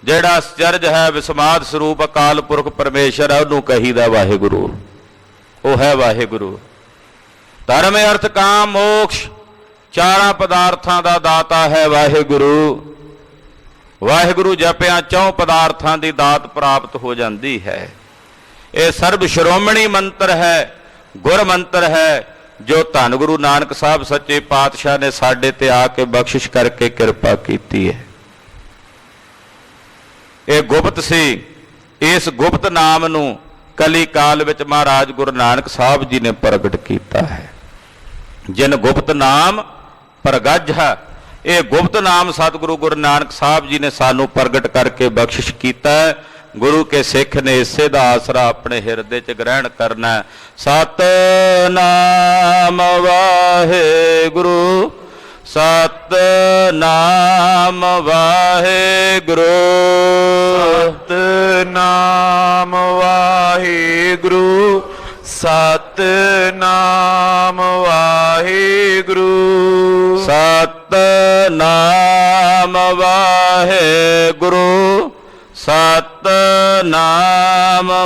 ਜਿਹੜਾ ਅਸਚਰਜ ਹੈ ਵਿਸਮਾਦ ਸਰੂਪ ਅਕਾਲ ਪੁਰਖ ਪਰਮੇਸ਼ਰ ਹੈ, ਉਹਨੂੰ ਕਹੀਦਾ ਵਾਹਿਗੁਰੂ। ਉਹ ਹੈ ਵਾਹਿਗੁਰੂ। ਧਰਮ ਅਰਥ ਕਾਮ ਮੋਕਸ਼ ਚਾਰਾਂ ਪਦਾਰਥਾਂ ਦਾ ਦਾਤਾ ਹੈ ਵਾਹਿਗੁਰੂ। ਵਾਹਿਗੁਰੂ ਜਪਿਆਂ ਚੌਂ ਪਦਾਰਥਾਂ ਦੀ ਦਾਤ ਪ੍ਰਾਪਤ ਹੋ ਜਾਂਦੀ ਹੈ। ਇਹ ਸਰਬ ਸ਼੍ਰੋਮਣੀ ਮੰਤਰ ਹੈ, ਗੁਰ ਮੰਤਰ ਹੈ, ਜੋ ਧੰਨ ਗੁਰੂ ਨਾਨਕ ਸਾਹਿਬ ਸੱਚੇ ਪਾਤਸ਼ਾਹ ਨੇ ਸਾਡੇ ਤੇ ਆ ਕੇ ਬਖਸ਼ਿਸ਼ ਕਰਕੇ ਕਿਰਪਾ ਕੀਤੀ ਹੈ। ਇਹ ਗੁਪਤ ਸੀ। ਇਸ ਗੁਪਤ ਨਾਮ ਨੂੰ ਕਲੀ ਕਾਲ ਵਿੱਚ ਮਹਾਰਾਜ ਗੁਰੂ ਨਾਨਕ ਸਾਹਿਬ ਜੀ ਨੇ ਪ੍ਰਗਟ ਕੀਤਾ ਹੈ। ਜਿਨ ਗੁਪਤ ਨਾਮ ਪ੍ਰਗਜ੍ਹਾ, ਇਹ ਗੁਪਤ ਨਾਮ ਸਤਿਗੁਰੂ ਗੁਰੂ ਨਾਨਕ ਸਾਹਿਬ ਜੀ ਨੇ ਸਾਨੂੰ ਪ੍ਰਗਟ ਕਰਕੇ ਬਖਸ਼ਿਸ਼ ਕੀਤਾ ਹੈ। ਗੁਰੂ ਕੇ ਸਿੱਖ ਨੇ ਇਸੇ ਦਾ ਆਸਰਾ ਆਪਣੇ ਹਿਰਦੇ 'ਚ ਗ੍ਰਹਿਣ ਕਰਨਾ। ਸਤਿਨਾਮ ਵਾਹਿਗੁਰੂ ਸਤਿਨਾਮ ਵਾਹਿਗੁਰੂ ਸਤਿਨਾਮ ਵਾਹਿਗੁਰੂ ਸਤਿਨਾਮ ਵਾਹਿਗੁਰੂ ਸਤਿਨਾਮ ਵਾਹਿਗੁਰੂ ਸਤਿਨਾਮ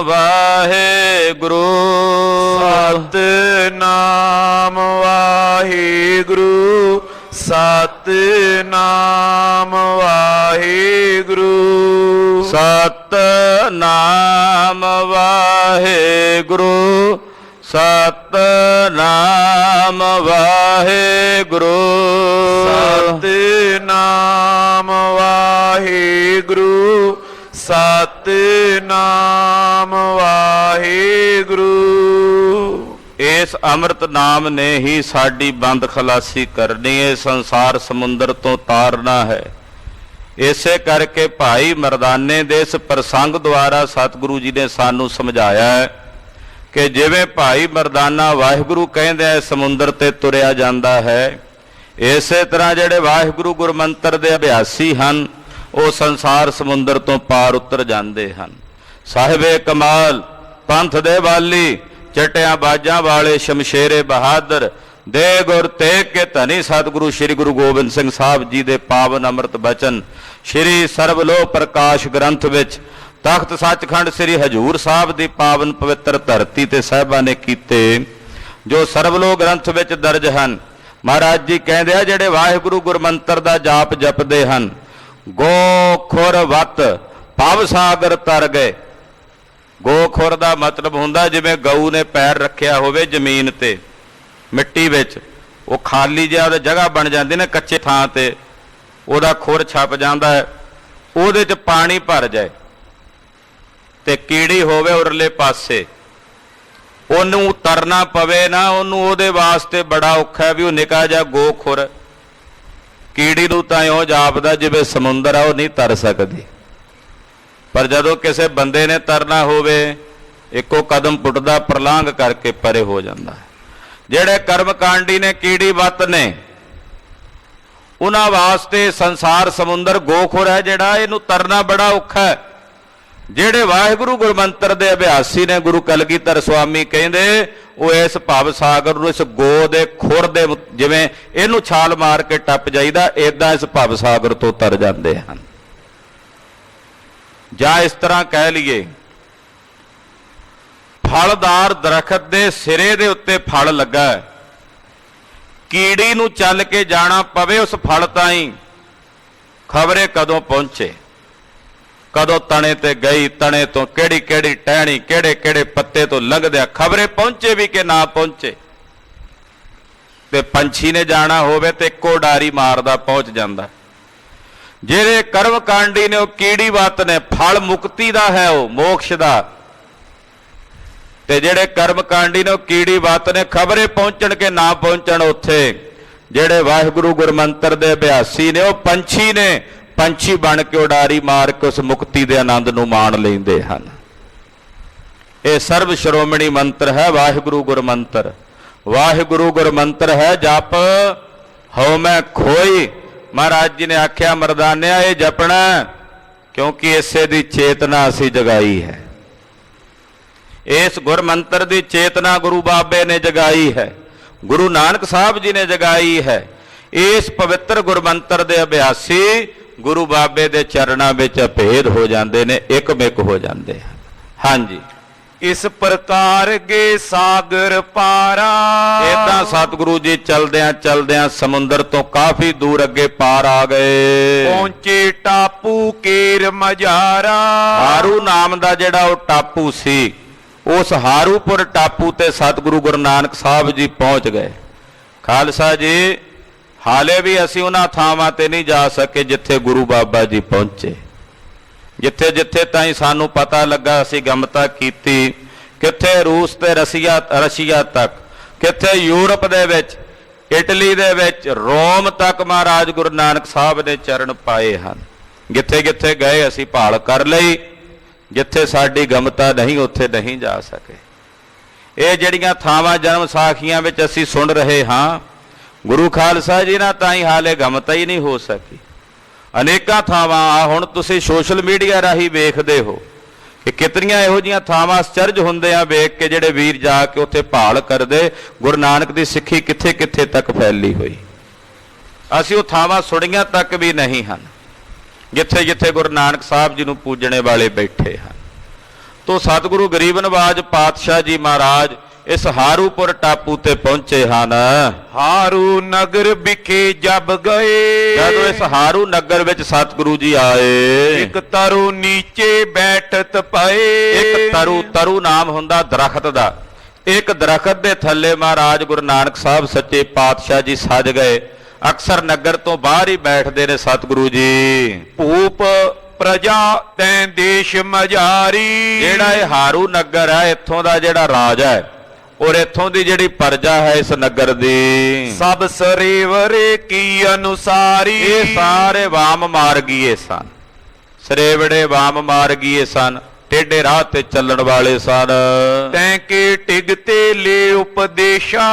ਵਾਹਿਗੁਰੂ ਸਤਿਨਾਮ ਵਾਹਿਗੁਰੂ ਸਤਿਨਾਮ ਵਾਹਿਗੁਰੂ ਸਤਿਨਾਮ ਵਾਹਿਗੁਰੂ ਸਤਿਨਾਮ ਵਾਹਿਗੁਰੂ ਸਤਿਨਾਮ ਵਾਹਿਗੁਰੂ ਸਤਿਨਾਮ ਵਾਹਿਗੁਰੂ। ਇਸ ਅੰਮ੍ਰਿਤ ਨਾਮ ਨੇ ਹੀ ਸਾਡੀ ਬੰਦ ਖਲਾਸੀ ਕਰਨੀ ਹੈ, ਸੰਸਾਰ ਸਮੁੰਦਰ ਤੋਂ ਤਾਰਨਾ ਹੈ। ਇਸੇ ਕਰਕੇ ਭਾਈ ਮਰਦਾਨੇ ਦੇ ਇਸ ਪ੍ਰਸੰਗ ਦੁਆਰਾ ਸਤਿਗੁਰੂ ਜੀ ਨੇ ਸਾਨੂੰ ਸਮਝਾਇਆ ਹੈ ਕਿ ਜਿਵੇਂ ਭਾਈ ਮਰਦਾਨਾ ਵਾਹਿਗੁਰੂ ਕਹਿੰਦੇ ਸਮੁੰਦਰ ਤੇ ਤੁਰਿਆ ਜਾਂਦਾ ਹੈ, ਇਸੇ ਤਰ੍ਹਾਂ ਜਿਹੜੇ ਵਾਹਿਗੁਰੂ ਗੁਰਮੰਤਰ ਦੇ ਅਭਿਆਸੀ ਹਨ ਉਹ ਸੰਸਾਰ ਸਮੁੰਦਰ ਤੋਂ ਪਾਰ ਉਤਰ ਜਾਂਦੇ ਹਨ। ਸਾਹਿਬੇ ਕਮਾਲ ਪੰਥ ਦੇ ਵਾਲੀ ਚਟਿਆਂ ਬਾਜਾਂ ਵਾਲੇ ਸ਼ਮਸ਼ੇਰੇ ਬਹਾਦਰ ਦੇ ਗੁਰ ਤੇਗ ਕੇ ਧਨੀ ਸਤਿਗੁਰੂ ਸ੍ਰੀ ਗੁਰੂ ਗੋਬਿੰਦ ਸਿੰਘ ਸਾਹਿਬ ਜੀ ਦੇ ਪਾਵਨ ਅੰਮ੍ਰਿਤ ਬਚਨ ਸ੍ਰੀ ਸਰਬਲੋਹ ਪ੍ਰਕਾਸ਼ ਗ੍ਰੰਥ ਵਿੱਚ ਤਖਤ ਸੱਚਖੰਡ ਸ੍ਰੀ ਹਜੂਰ ਸਾਹਿਬ ਦੀ ਪਾਵਨ ਪਵਿੱਤਰ ਧਰਤੀ ਤੇ ਸਾਹਿਬਾਂ ਨੇ ਕੀਤੇ, ਜੋ ਸਰਬਲੋਹ ਗ੍ਰੰਥ ਵਿੱਚ ਦਰਜ ਹਨ। ਮਹਾਰਾਜ ਜੀ ਕਹਿੰਦੇ ਆ, ਜਿਹੜੇ ਵਾਹਿਗੁਰੂ ਗੁਰਮੰਤਰ ਦਾ ਜਾਪ ਜਪਦੇ ਹਨ, ਗੋ ਖੁਰ ਵਤ ਭਵ ਸਾਗਰ ਤਰ ਗਏ। ਗੋ ਖੁਰ ਦਾ ਮਤਲਬ ਹੁੰਦਾ ਜਿਵੇਂ ਗਊ ਨੇ ਪੈਰ ਰੱਖਿਆ ਹੋਵੇ ਜ਼ਮੀਨ ਤੇ, ਮਿੱਟੀ ਵਿੱਚ, ਉਹ ਖਾਲੀ ਜਿਹਾ ਉਹਦੀ ਜਗ੍ਹਾ ਬਣ ਜਾਂਦੀ ਨੇ ਕੱਚੇ ਥਾਂ ਤੇ, ਉਹਦਾ ਖੁਰ ਛਪ ਜਾਂਦਾ ਹੈ, ਉਹਦੇ 'ਚ ਪਾਣੀ ਭਰ ਜਾਏ ਤੇ ਕੀੜੀ ਹੋਵੇ ਉਰਲੇ ਪਾਸੇ, ਉਹਨੂੰ ਤਰਨਾ ਪਵੇ ਨਾ, ਉਹਨੂੰ ਉਹਦੇ ਵਾਸਤੇ ਬੜਾ ਔਖਾ ਵੀ ਉਹ ਨਿੱਕਾ ਜਿਹਾ ਗੋ ਖੁਰ, ਕੀੜੀ ਨੂੰ ਤਾਂ ਇਉਂ ਜਾਪਦਾ ਜਿਵੇਂ ਸਮੁੰਦਰ ਆ, ਉਹ ਨਹੀਂ ਤਰ ਸਕਦੀ। ਪਰ ਜਦੋਂ ਕਿਸੇ ਬੰਦੇ ਨੇ ਤਰਨਾ ਹੋਵੇ, ਇੱਕੋ ਕਦਮ ਪੁੱਟਦਾ, ਪ੍ਰਲਾਂਘ ਕਰਕੇ ਪਰੇ ਹੋ ਜਾਂਦਾ। ਜਿਹੜੇ ਕਰਮਕਾਂਡੀ ਨੇ, ਕੀੜੀ ਵੱਤ ਨੇ, ਉਹਨਾਂ ਵਾਸਤੇ ਸੰਸਾਰ ਸਮੁੰਦਰ ਗੋਖੁਰ ਹੈ ਜਿਹੜਾ, ਇਹਨੂੰ ਤਰਨਾ ਬੜਾ ਔਖਾ ਹੈ। ਜਿਹੜੇ ਵਾਹਿਗੁਰੂ ਗੁਰਮੰਤਰ ਦੇ ਅਭਿਆਸੀ ਨੇ, ਗੁਰੂ ਕਲਗੀਧਰ ਸਵਾਮੀ ਕਹਿੰਦੇ, ਉਹ ਇਸ ਭਵ ਸਾਗਰ ਨੂੰ, ਇਸ ਗੋ ਦੇ ਖੁਰ ਦੇ, ਜਿਵੇਂ ਇਹਨੂੰ ਛਾਲ ਮਾਰ ਕੇ ਟੱਪ ਜਾਈਦਾ, ਏਦਾਂ ਇਸ ਭਵ ਸਾਗਰ ਤੋਂ ਤਰ ਜਾਂਦੇ ਹਨ। ਜਾਂ ਇਸ ਤਰ੍ਹਾਂ ਕਹਿ ਲਈਏ, ਫਲਦਾਰ ਦਰਖਤ ਦੇ ਸਿਰੇ ਦੇ ਉੱਤੇ ਫਲ ਲੱਗਾ ਹੈ, ਕੀੜੀ ਨੂੰ ਚੱਲ ਕੇ ਜਾਣਾ ਪਵੇ ਉਸ ਫਲ ਤਾਈਂ, ਖਬਰੇ ਕਦੋਂ ਪਹੁੰਚੇ, ਕਦੋਂ ਤਣੇ ਤੇ ਗਈ, ਤਣੇ ਤੋਂ ਕਿਹੜੀ ਕਿਹੜੀ ਟਹਿਣੀ, ਕਿਹੜੇ ਕਿਹੜੇ ਪੱਤੇ ਤੋਂ ਲੰਘਦਿਆ, ਖਬਰੇ ਪਹੁੰਚੇ ਵੀ ਕਿ ਨਾ ਪਹੁੰਚੇ। ਤੇ ਪੰਛੀ ਨੇ ਜਾਣਾ ਹੋਵੇ ਤੇ ਇੱਕੋ ਡਾਰੀ ਮਾਰਦਾ ਪਹੁੰਚ ਜਾਂਦਾ। ਜਿਹੜੇ ਕਰਮਕਾਂਡੀ ਨੇ, ਉਹ ਕੀੜੀ ਵੱਤ ਨੇ, ਫਲ ਮੁਕਤੀ ਦਾ ਹੈ, ਉਹ ਮੋਕਸ਼ ਦਾ। ਤੇ ਜਿਹੜੇ ਕਰਮਕਾਂਡੀ ਨੇ, ਉਹ ਕੀੜੀ ਵੱਤ ਨੇ, ਖਬਰੇ ਪਹੁੰਚਣ ਕੇ ਨਾ ਪਹੁੰਚਣ ਉੱਥੇ। ਜਿਹੜੇ ਵਾਹਿਗੁਰੂ ਗੁਰਮੰਤਰ ਦੇ ਅਭਿਆਸੀ ਨੇ, ਉਹ ਪੰਛੀ ਨੇ, ਪੰਛੀ ਬਣ ਕੇ ਉਡਾਰੀ ਮਾਰ ਕੇ ਉਸ ਮੁਕਤੀ ਦੇ ਆਨੰਦ ਨੂੰ ਮਾਣ ਲੈਂਦੇ ਹਨ। ਇਹ ਸਰਬ ਸ਼੍ਰੋਮਣੀ ਮੰਤਰ ਹੈ ਵਾਹਿਗੁਰੂ ਗੁਰਮੰਤਰ। ਵਾਹਿਗੁਰੂ ਗੁਰਮੰਤਰ ਹੈ ਜਪ ਹਉ ਮੈਂ ਖੋਈ। ਮਹਾਰਾਜ ਜੀ ਨੇ ਆਖਿਆ, ਮਰਦਾਨਿਆ ਇਹ ਜਪਣਾ, ਕਿਉਂਕਿ ਇਸੇ ਦੀ ਚੇਤਨਾ ਅਸੀਂ ਜਗਾਈ ਹੈ। ਇਸ ਗੁਰਮੰਤਰ ਦੀ ਚੇਤਨਾ ਗੁਰੂ ਬਾਬੇ ਨੇ ਜਗਾਈ ਹੈ, ਗੁਰੂ ਨਾਨਕ ਸਾਹਿਬ ਜੀ ਨੇ ਜਗਾਈ ਹੈ। ਇਸ ਪਵਿੱਤਰ ਗੁਰਮੰਤਰ ਦੇ ਅਭਿਆਸੀ ਗੁਰੂ ਬਾਬੇ ਦੇ ਚਰਨਾਂ ਵਿੱਚ ਅਭੇਦ ਹੋ ਜਾਂਦੇ ਨੇ, ਇਕਮਿਕ ਹੋ ਜਾਂਦੇ ਹਨ। ਹਾਂਜੀ, ਇਸ ਪ੍ਰਕਾਰ ਗੇ ਸਾਗਰ ਪਾਰਾ। ਏਦਾਂ ਸਤਿਗੁਰੂ ਜੀ ਚਲਦਿਆਂ ਚਲਦਿਆਂ ਸਮੁੰਦਰ ਤੋਂ ਕਾਫੀ ਦੂਰ ਅੱਗੇ ਪਾਰ ਆ ਗਏ, ਪਹੁੰਚੇ ਟਾਪੂ ਕੇਰ ਮਝਾਰਾ। ਹਾਰੂ ਨਾਮ ਦਾ ਜਿਹੜਾ ਉਹ ਟਾਪੂ ਸੀ, ਉਸ ਹਾਰੂਪੁਰ ਟਾਪੂ ਤੇ ਸਤਿਗੁਰੂ ਗੁਰੂ ਨਾਨਕ ਸਾਹਿਬ ਜੀ ਪਹੁੰਚ ਗਏ। ਖਾਲਸਾ ਜੀ, ਹਾਲੇ ਵੀ ਅਸੀਂ ਉਹਨਾਂ ਥਾਵਾਂ ਤੇ ਨਹੀਂ ਜਾ ਸਕੇ ਜਿੱਥੇ ਗੁਰੂ ਬਾਬਾ ਜੀ ਪਹੁੰਚੇ। ਜਿੱਥੇ ਜਿੱਥੇ ਤਾਈਂ ਸਾਨੂੰ ਪਤਾ ਲੱਗਾ, ਅਸੀਂ ਗਮਤਾ ਕੀਤੀ, ਕਿੱਥੇ ਰੂਸ ਤੇ ਰਸ਼ੀਆ ਤੱਕ, ਕਿੱਥੇ ਯੂਰਪ ਦੇ ਵਿੱਚ, ਇਟਲੀ ਦੇ ਵਿੱਚ, ਰੋਮ ਤੱਕ ਮਹਾਰਾਜ ਗੁਰੂ ਨਾਨਕ ਸਾਹਿਬ ਨੇ ਚਰਨ ਪਾਏ ਹਨ। ਜਿੱਥੇ ਜਿੱਥੇ ਗਏ ਅਸੀਂ ਭਾਲ ਕਰ ਲਈ, ਜਿੱਥੇ ਸਾਡੀ ਗਮਤਾ ਨਹੀਂ ਉੱਥੇ ਨਹੀਂ ਜਾ ਸਕੇ। ਇਹ ਜਿਹੜੀਆਂ ਥਾਵਾਂ ਜਨਮ ਸਾਖੀਆਂ ਵਿੱਚ ਅਸੀਂ ਸੁਣ ਰਹੇ ਹਾਂ, ਗੁਰੂ ਖਾਲਸਾ ਜੀ ਨਾਲ ਤਾਂ ਹੀ ਹਾਲੇ ਗਮਤਾ ਹੀ ਨਹੀਂ ਹੋ ਸਕੀ। ਅਨੇਕਾਂ ਥਾਵਾਂ ਆ, ਹੁਣ ਤੁਸੀਂ ਸੋਸ਼ਲ ਮੀਡੀਆ ਰਾਹੀਂ ਵੇਖਦੇ ਹੋ ਕਿ ਕਿਤਨੀਆਂ ਇਹੋ ਜਿਹੀਆਂ ਥਾਵਾਂ ਅਚਰਜ ਹੁੰਦੇ ਆ ਵੇਖ ਕੇ, ਜਿਹੜੇ ਵੀਰ ਜਾ ਕੇ ਉੱਥੇ ਭਾਲ ਕਰਦੇ ਗੁਰੂ ਨਾਨਕ ਦੀ ਸਿੱਖੀ ਕਿੱਥੇ ਕਿੱਥੇ ਤੱਕ ਫੈਲੀ ਹੋਈ। ਅਸੀਂ ਉਹ ਥਾਵਾਂ ਸੁਣੀਆਂ ਤੱਕ ਵੀ ਨਹੀਂ ਹਨ ਜਿੱਥੇ ਜਿੱਥੇ ਗੁਰੂ ਨਾਨਕ ਸਾਹਿਬ ਜੀ ਨੂੰ ਪੂਜਣੇ ਵਾਲੇ ਬੈਠੇ ਹਨ। ਤੋ ਸਤਿਗੁਰੂ ਗਰੀਬ ਨਵਾਜ ਪਾਤਸ਼ਾਹ ਜੀ ਮਹਾਰਾਜ ਇਸ ਹਾਰੂਪੁਰ ਟਾਪੂ ਤੇ ਪਹੁੰਚੇ ਹਨ। ਹਾਰੂ ਨਗਰ ਵਿਖੇ ਜਬ ਗਏ। ਜਦੋਂ ਇਸ ਹਾਰੂ ਨਗਰ ਵਿੱਚ ਸਤਿਗੁਰੂ ਜੀ ਆਏ, ਇੱਕ ਤਰੁ ਨੀਚੇ ਬੈਠਤ ਪਏ। ਇੱਕ ਤਰੂ ਨਾਮ ਹੁੰਦਾ ਦਰਖਤ ਦਾ, ਇੱਕ ਦਰਖਤ ਦੇ ਥੱਲੇ ਮਹਾਰਾਜ ਗੁਰੂ ਨਾਨਕ ਸਾਹਿਬ ਸੱਚੇ ਪਾਤਸ਼ਾਹ ਜੀ ਸੱਜ ਗਏ। ਅਕਸਰ ਨਗਰ ਤੋਂ ਬਾਹਰ ਹੀ ਬੈਠਦੇ ਨੇ ਸਤਿਗੁਰੂ ਜੀ। ਭੂਪ ਪ੍ਰਜਾ ਤੈਂ ਦੇਸ਼ ਮਝਾਰੀ। ਜਿਹੜਾ ਇਹ ਹਾਰੂ ਨਗਰ ਹੈ, ਇੱਥੋਂ ਦਾ ਜਿਹੜਾ ਰਾਜ ਹੈ ਔਰ ਇੱਥੋਂ ਦੀ ਜਿਹੜੀ ਪ੍ਰਜਾ ਹੈ ਇਸ ਨਗਰ ਦੀ, ਸਭ ਸਰੇਵਰੇ ਕੀ ਅਨੁਸਾਰੀ। ਇਹ ਸਾਰੇ ਵਾਮ ਮਾਰਗੀਏ ਸਨ, ਸਰੇਵੜੇ ਵਾਮ ਮਾਰਗੀਏ ਸਨ, ਟੇਢੇ ਰਾਹ ਤੇ ਚੱਲਣ ਵਾਲੇ ਸਨ। ਤੈਂ ਕੇ ਟਿਗ ਤੇ ਲੈ ਉਪਦੇਸ਼ਾ।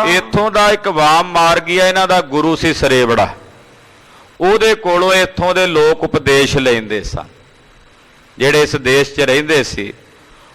ਇੱਥੋਂ ਦਾ ਇੱਕ ਵਾਮ ਮਾਰਗੀਆ, ਇਹਨਾਂ ਦਾ ਗੁਰੂ ਸੀ ਸਰੇਵੜਾ, ਉਹਦੇ ਕੋਲੋਂ ਇੱਥੋਂ ਦੇ ਲੋਕ ਉਪਦੇਸ਼ ਲੈਂਦੇ ਸਨ। ਜਿਹੜੇ ਇਸ ਦੇਸ਼ 'ਚ ਰਹਿੰਦੇ ਸੀ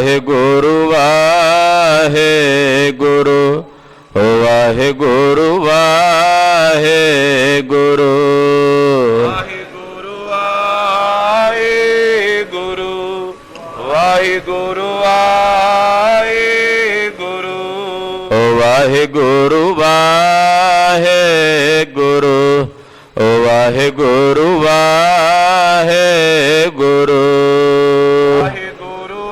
ਵਾਹਿਗੁਰੂ ਵਾਹਿਗੁਰੂ ਵਾਹਿਗੁਰੂ ਵਾਹਿਗੁਰੂ ਵਾਹਿਗੁਰੂ ਵਾਹਿਗੁਰੂ ਵਾਹਿਗੁਰੂ ਵਾਹਿਗੁਰੂ ਵਾਹਿਗੁਰੂ ਵਾਹਿਗੁਰੂ ਵਾਹਿਗੁਰੂ ਵਾਹਿਗੁਰੂ ਵਾਹਿਗੁਰੂ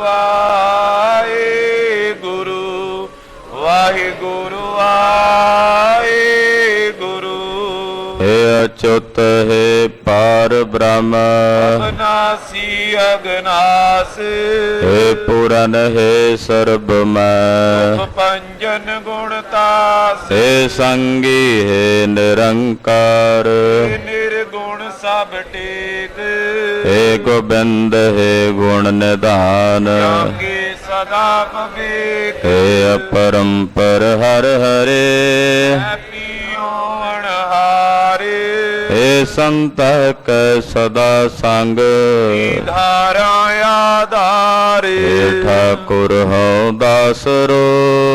ਵਾਹਿਗੁਰੂ ਵਾਹਿਗੁਰੂ ਵਾਹਿਗੁਰੂ ਹੇ ਅਚੁੱਤ ਹੈ ਪਾਰ ਬ੍ਰਹਮ ਅਗਨਾਸੀ ਅਗਨਾਸ ਹੇ ਪੂਰਨ ਹੈ ਸਰਬ ਮੈਂ ਪੰਜਨ ਗੁਣਤਾਸ ਹੇ ਸੰਗੀ ਹੈ ਨਿਰੰਕਾਰ ਨਿਰਗੁਣ ਸਭ ਟੇਕ ਹੇ ਗੋਬਿੰਦ ਹੈ ਗੁਣ ਨਿਧਾਨ ਜਾਗੇ ਸਦਾ ਪਵੇਕ ਹੇ ਅਪਰੰਪਰ ਹਰ ਹਰੇ ਪੀਓ ਅਣਹਾਰੇ ਹੇ ਸੰਤ ਕੈ ਸਦਾ ਸੰਗ ਧਾਰਾ ਆਧਾਰੇ ਹੇ ਠਾਕੁਰ ਹਉ ਦਾਸਰੋ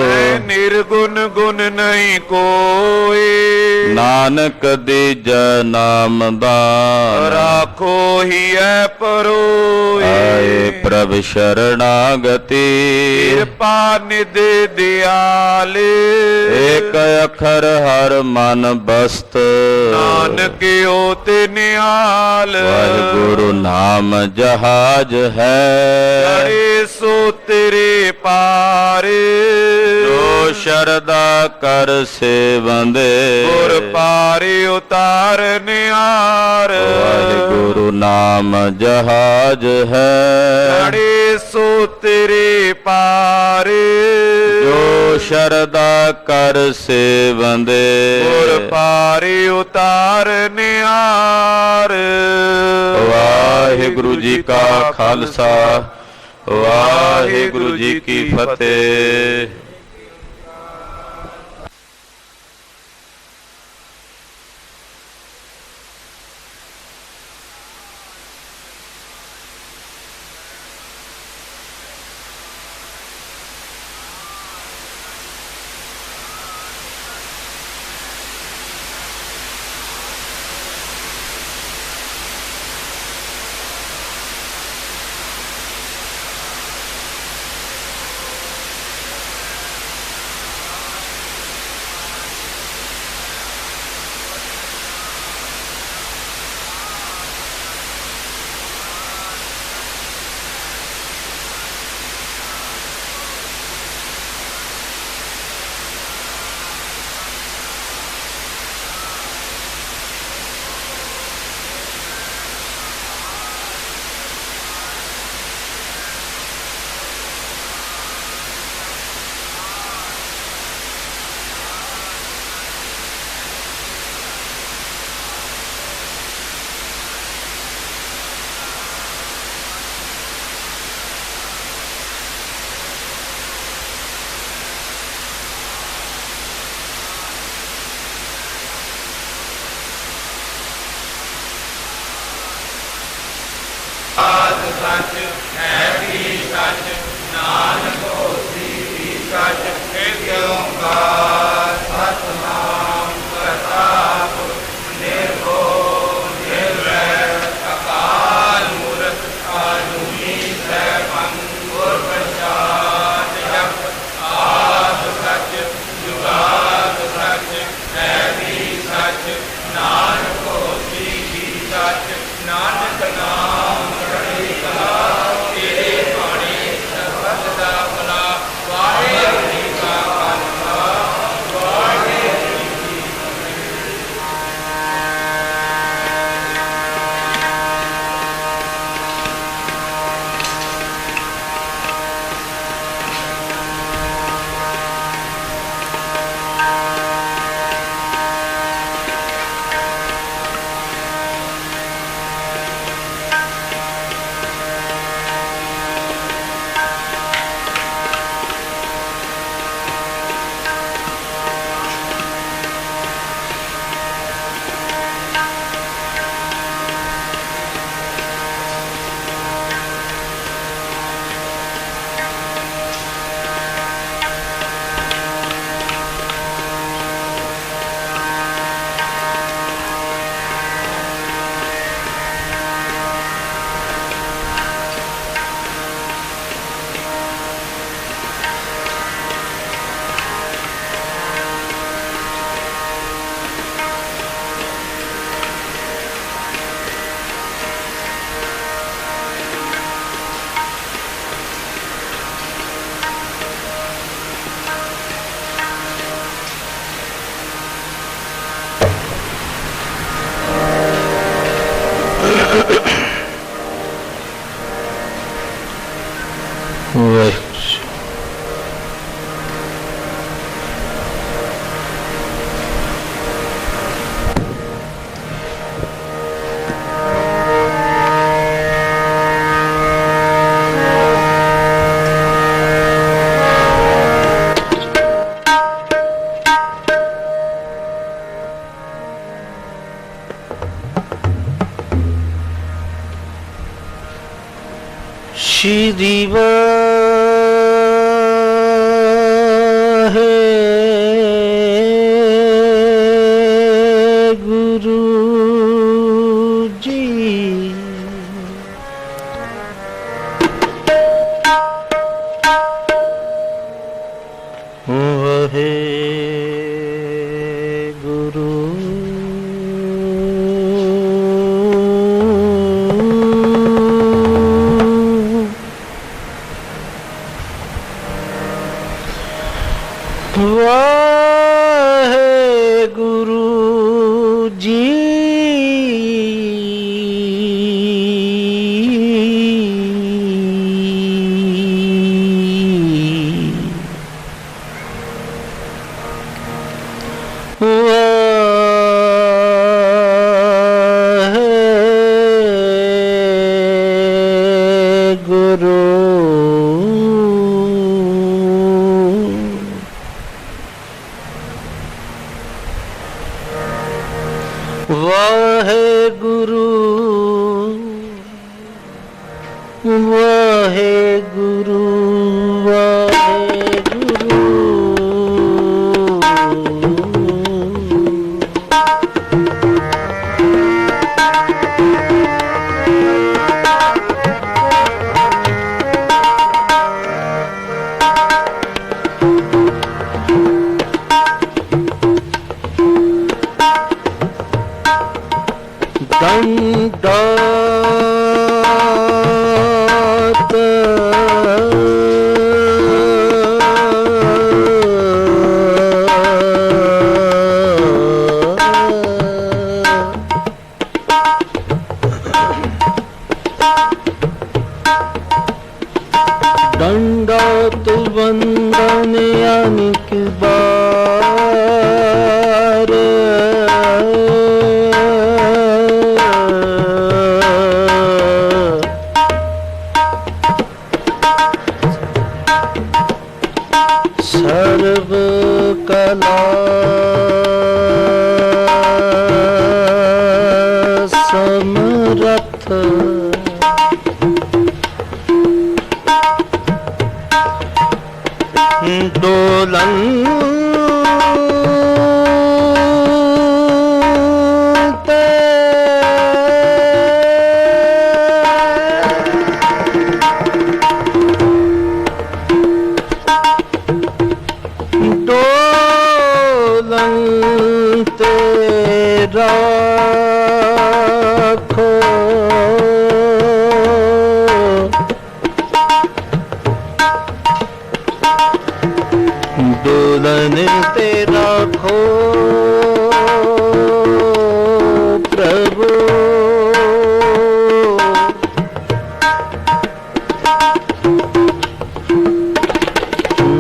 ਮੈਂ ਨਿਰਗੁਣ ਗੁਣ ਨਹੀਂ ਕੋਈ ਨਾਨਕ ਦੀਜੈ ਨਾਮ ਦਾਨ ਰਾਖੋ ਹੀ ਐ ਪਰੋਏ ਆਏ ਪ੍ਰਭ ਸ਼ਰਣਾਗਤੀ ਕਿਰਪਾ ਨਿਧ ਦਿਆਲੇ ਏਕ ਅਖਰ ਹਰ ਮਨ ਬਸਤ ਨਾਨਕ ਓਤੇ ਨਿਹਾਲ ਵਾਹਿਗੁਰੂ ਨਾਮ ਜਹਾਜ ਹੈ ਲੜੇ ਸੋ ਤੇਰੇ ਪਾਰੇ ਜੋ ਸ਼ਰਦਾ ਕਰ ਸੇਵੰਦੇ ਗੁਰ ਪਾਰੇ ਉਤਾਰ ਨਿਹਾਰ ਵਾਹਿਗੁਰੂ ਨਾਮ ਜਹਾਜ ਹੈ ਲੜੇ ਸੋ ਤੇਰੇ ਪਾਰੇ ਜੋ ਸ਼ਰਦਾ ਕਰ ਸੇਵੰਦੇ ਗੁਰ ਪਾਰੇ ਉਤਾਰ ਨਿਹਾਰ ਵਾਹਿਗੁਰੂ ਜੀ ਕਾ ਖਾਲਸਾ ਵਾਹਿਗੁਰੂ ਜੀ ਕੀ ਫਤਿਹ। ਸ਼੍ਰੀ ਵਾਹਿਗੁਰੂ ਜੀ। ਵਾਹਿਗੁਰੂ ਵਾਹਿਗੁਰੂ ਜੀ। ਵਾਹਿਗੁਰੂ ਵਾਹਿਗੁਰੂ ਵਾਹਿਗੁਰੂ ਦੰਡਾਤ दंडवत वंदन अनेक बार सर्व कला समरथ डोलन डोलन तेरा खो डोलन तेरा खो प्रभु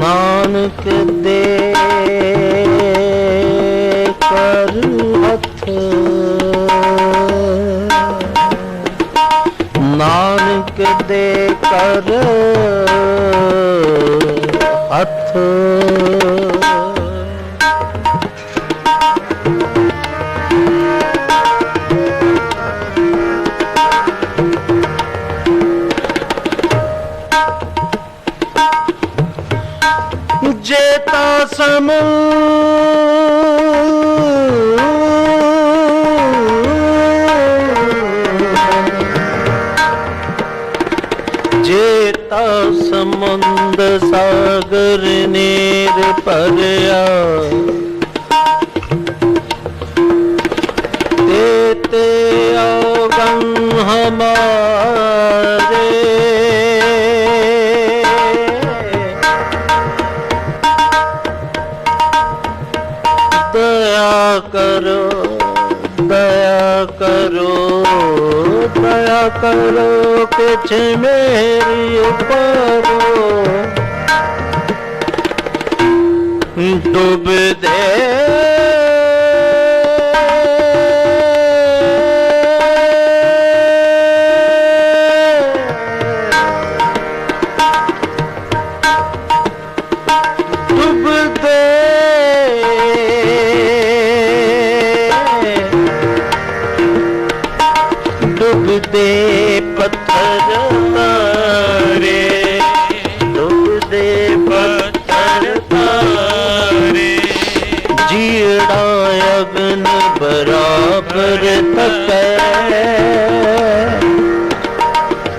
नानक दे कर हथ नानक दे कर हथ जेता सम जेता समुंद सागर नीर परया देते अवगम हमारे दया करो दया करो दया करो कुछ मेरी करो डूब दे डूब दे डूब दे पत्थर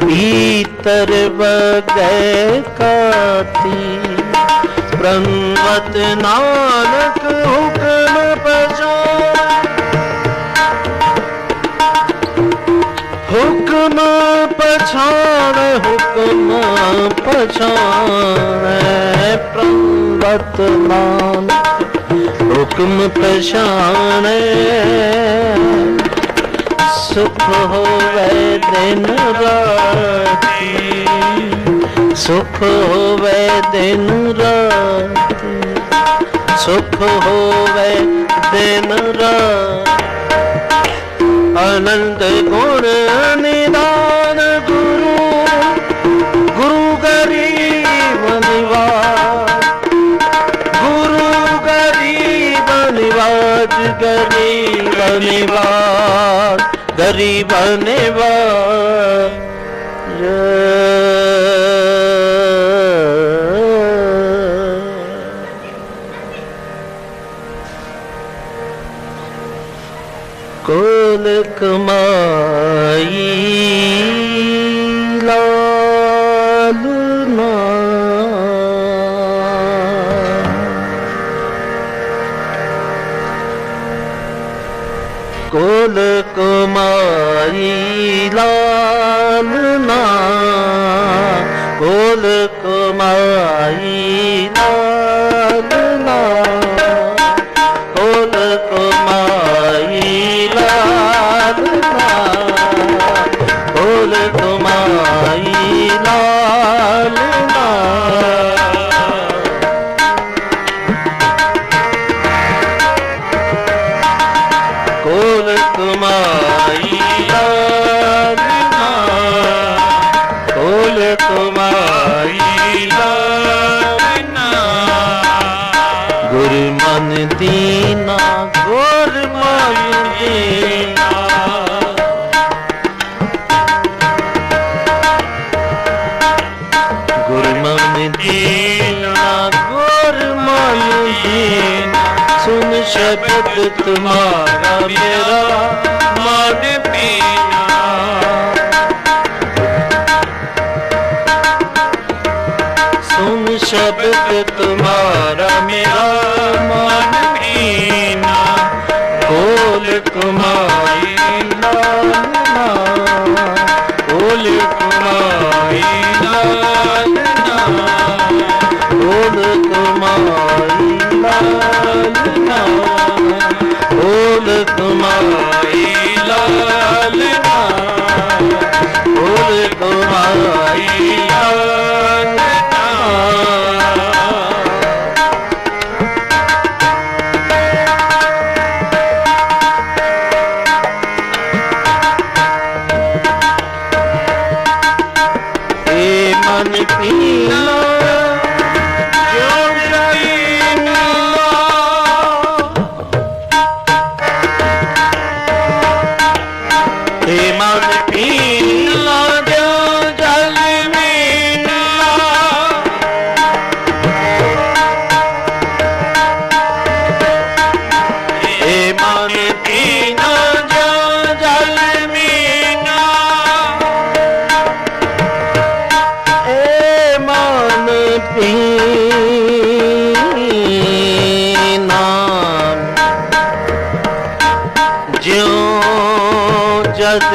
भीतर बगै काती प्रणवत नानक हुक्म पछान हुक्म पछान हुक्म पछान प्रणवत नानक हुक्म पछान सुख होवे दिन राति सुख होवे दिन राति सुख होवे दिन राति आनंद गुण निदान गुरु गुरु गरीब निवाज गुरु गरीब निवाज गरीब निवाज गरीब निवाज कुल कमाई लालना कुल कमाई लालना कुल कमाई लालना कुल कमाई लालना कुल कमाई लालना कुल कमाई लालना कुल कमाई लालना गुरु मन दीना गुर मन दीना गुर मन दीना गुर मन दीना सुन शब्द तुम्हारा मेरा मन पीना सुन शब्द तुम्हारा मेरा मन पीना कोल कुमाई लालना कोल कुमाई लालना कोल कुमाई लालना कोल कुमाई लालना कोल कुमाई लालना मन पीना जो पीना हे मन पीना जो जल मीना हे मन पीना जो जल मीना मन पीना ज्यों जद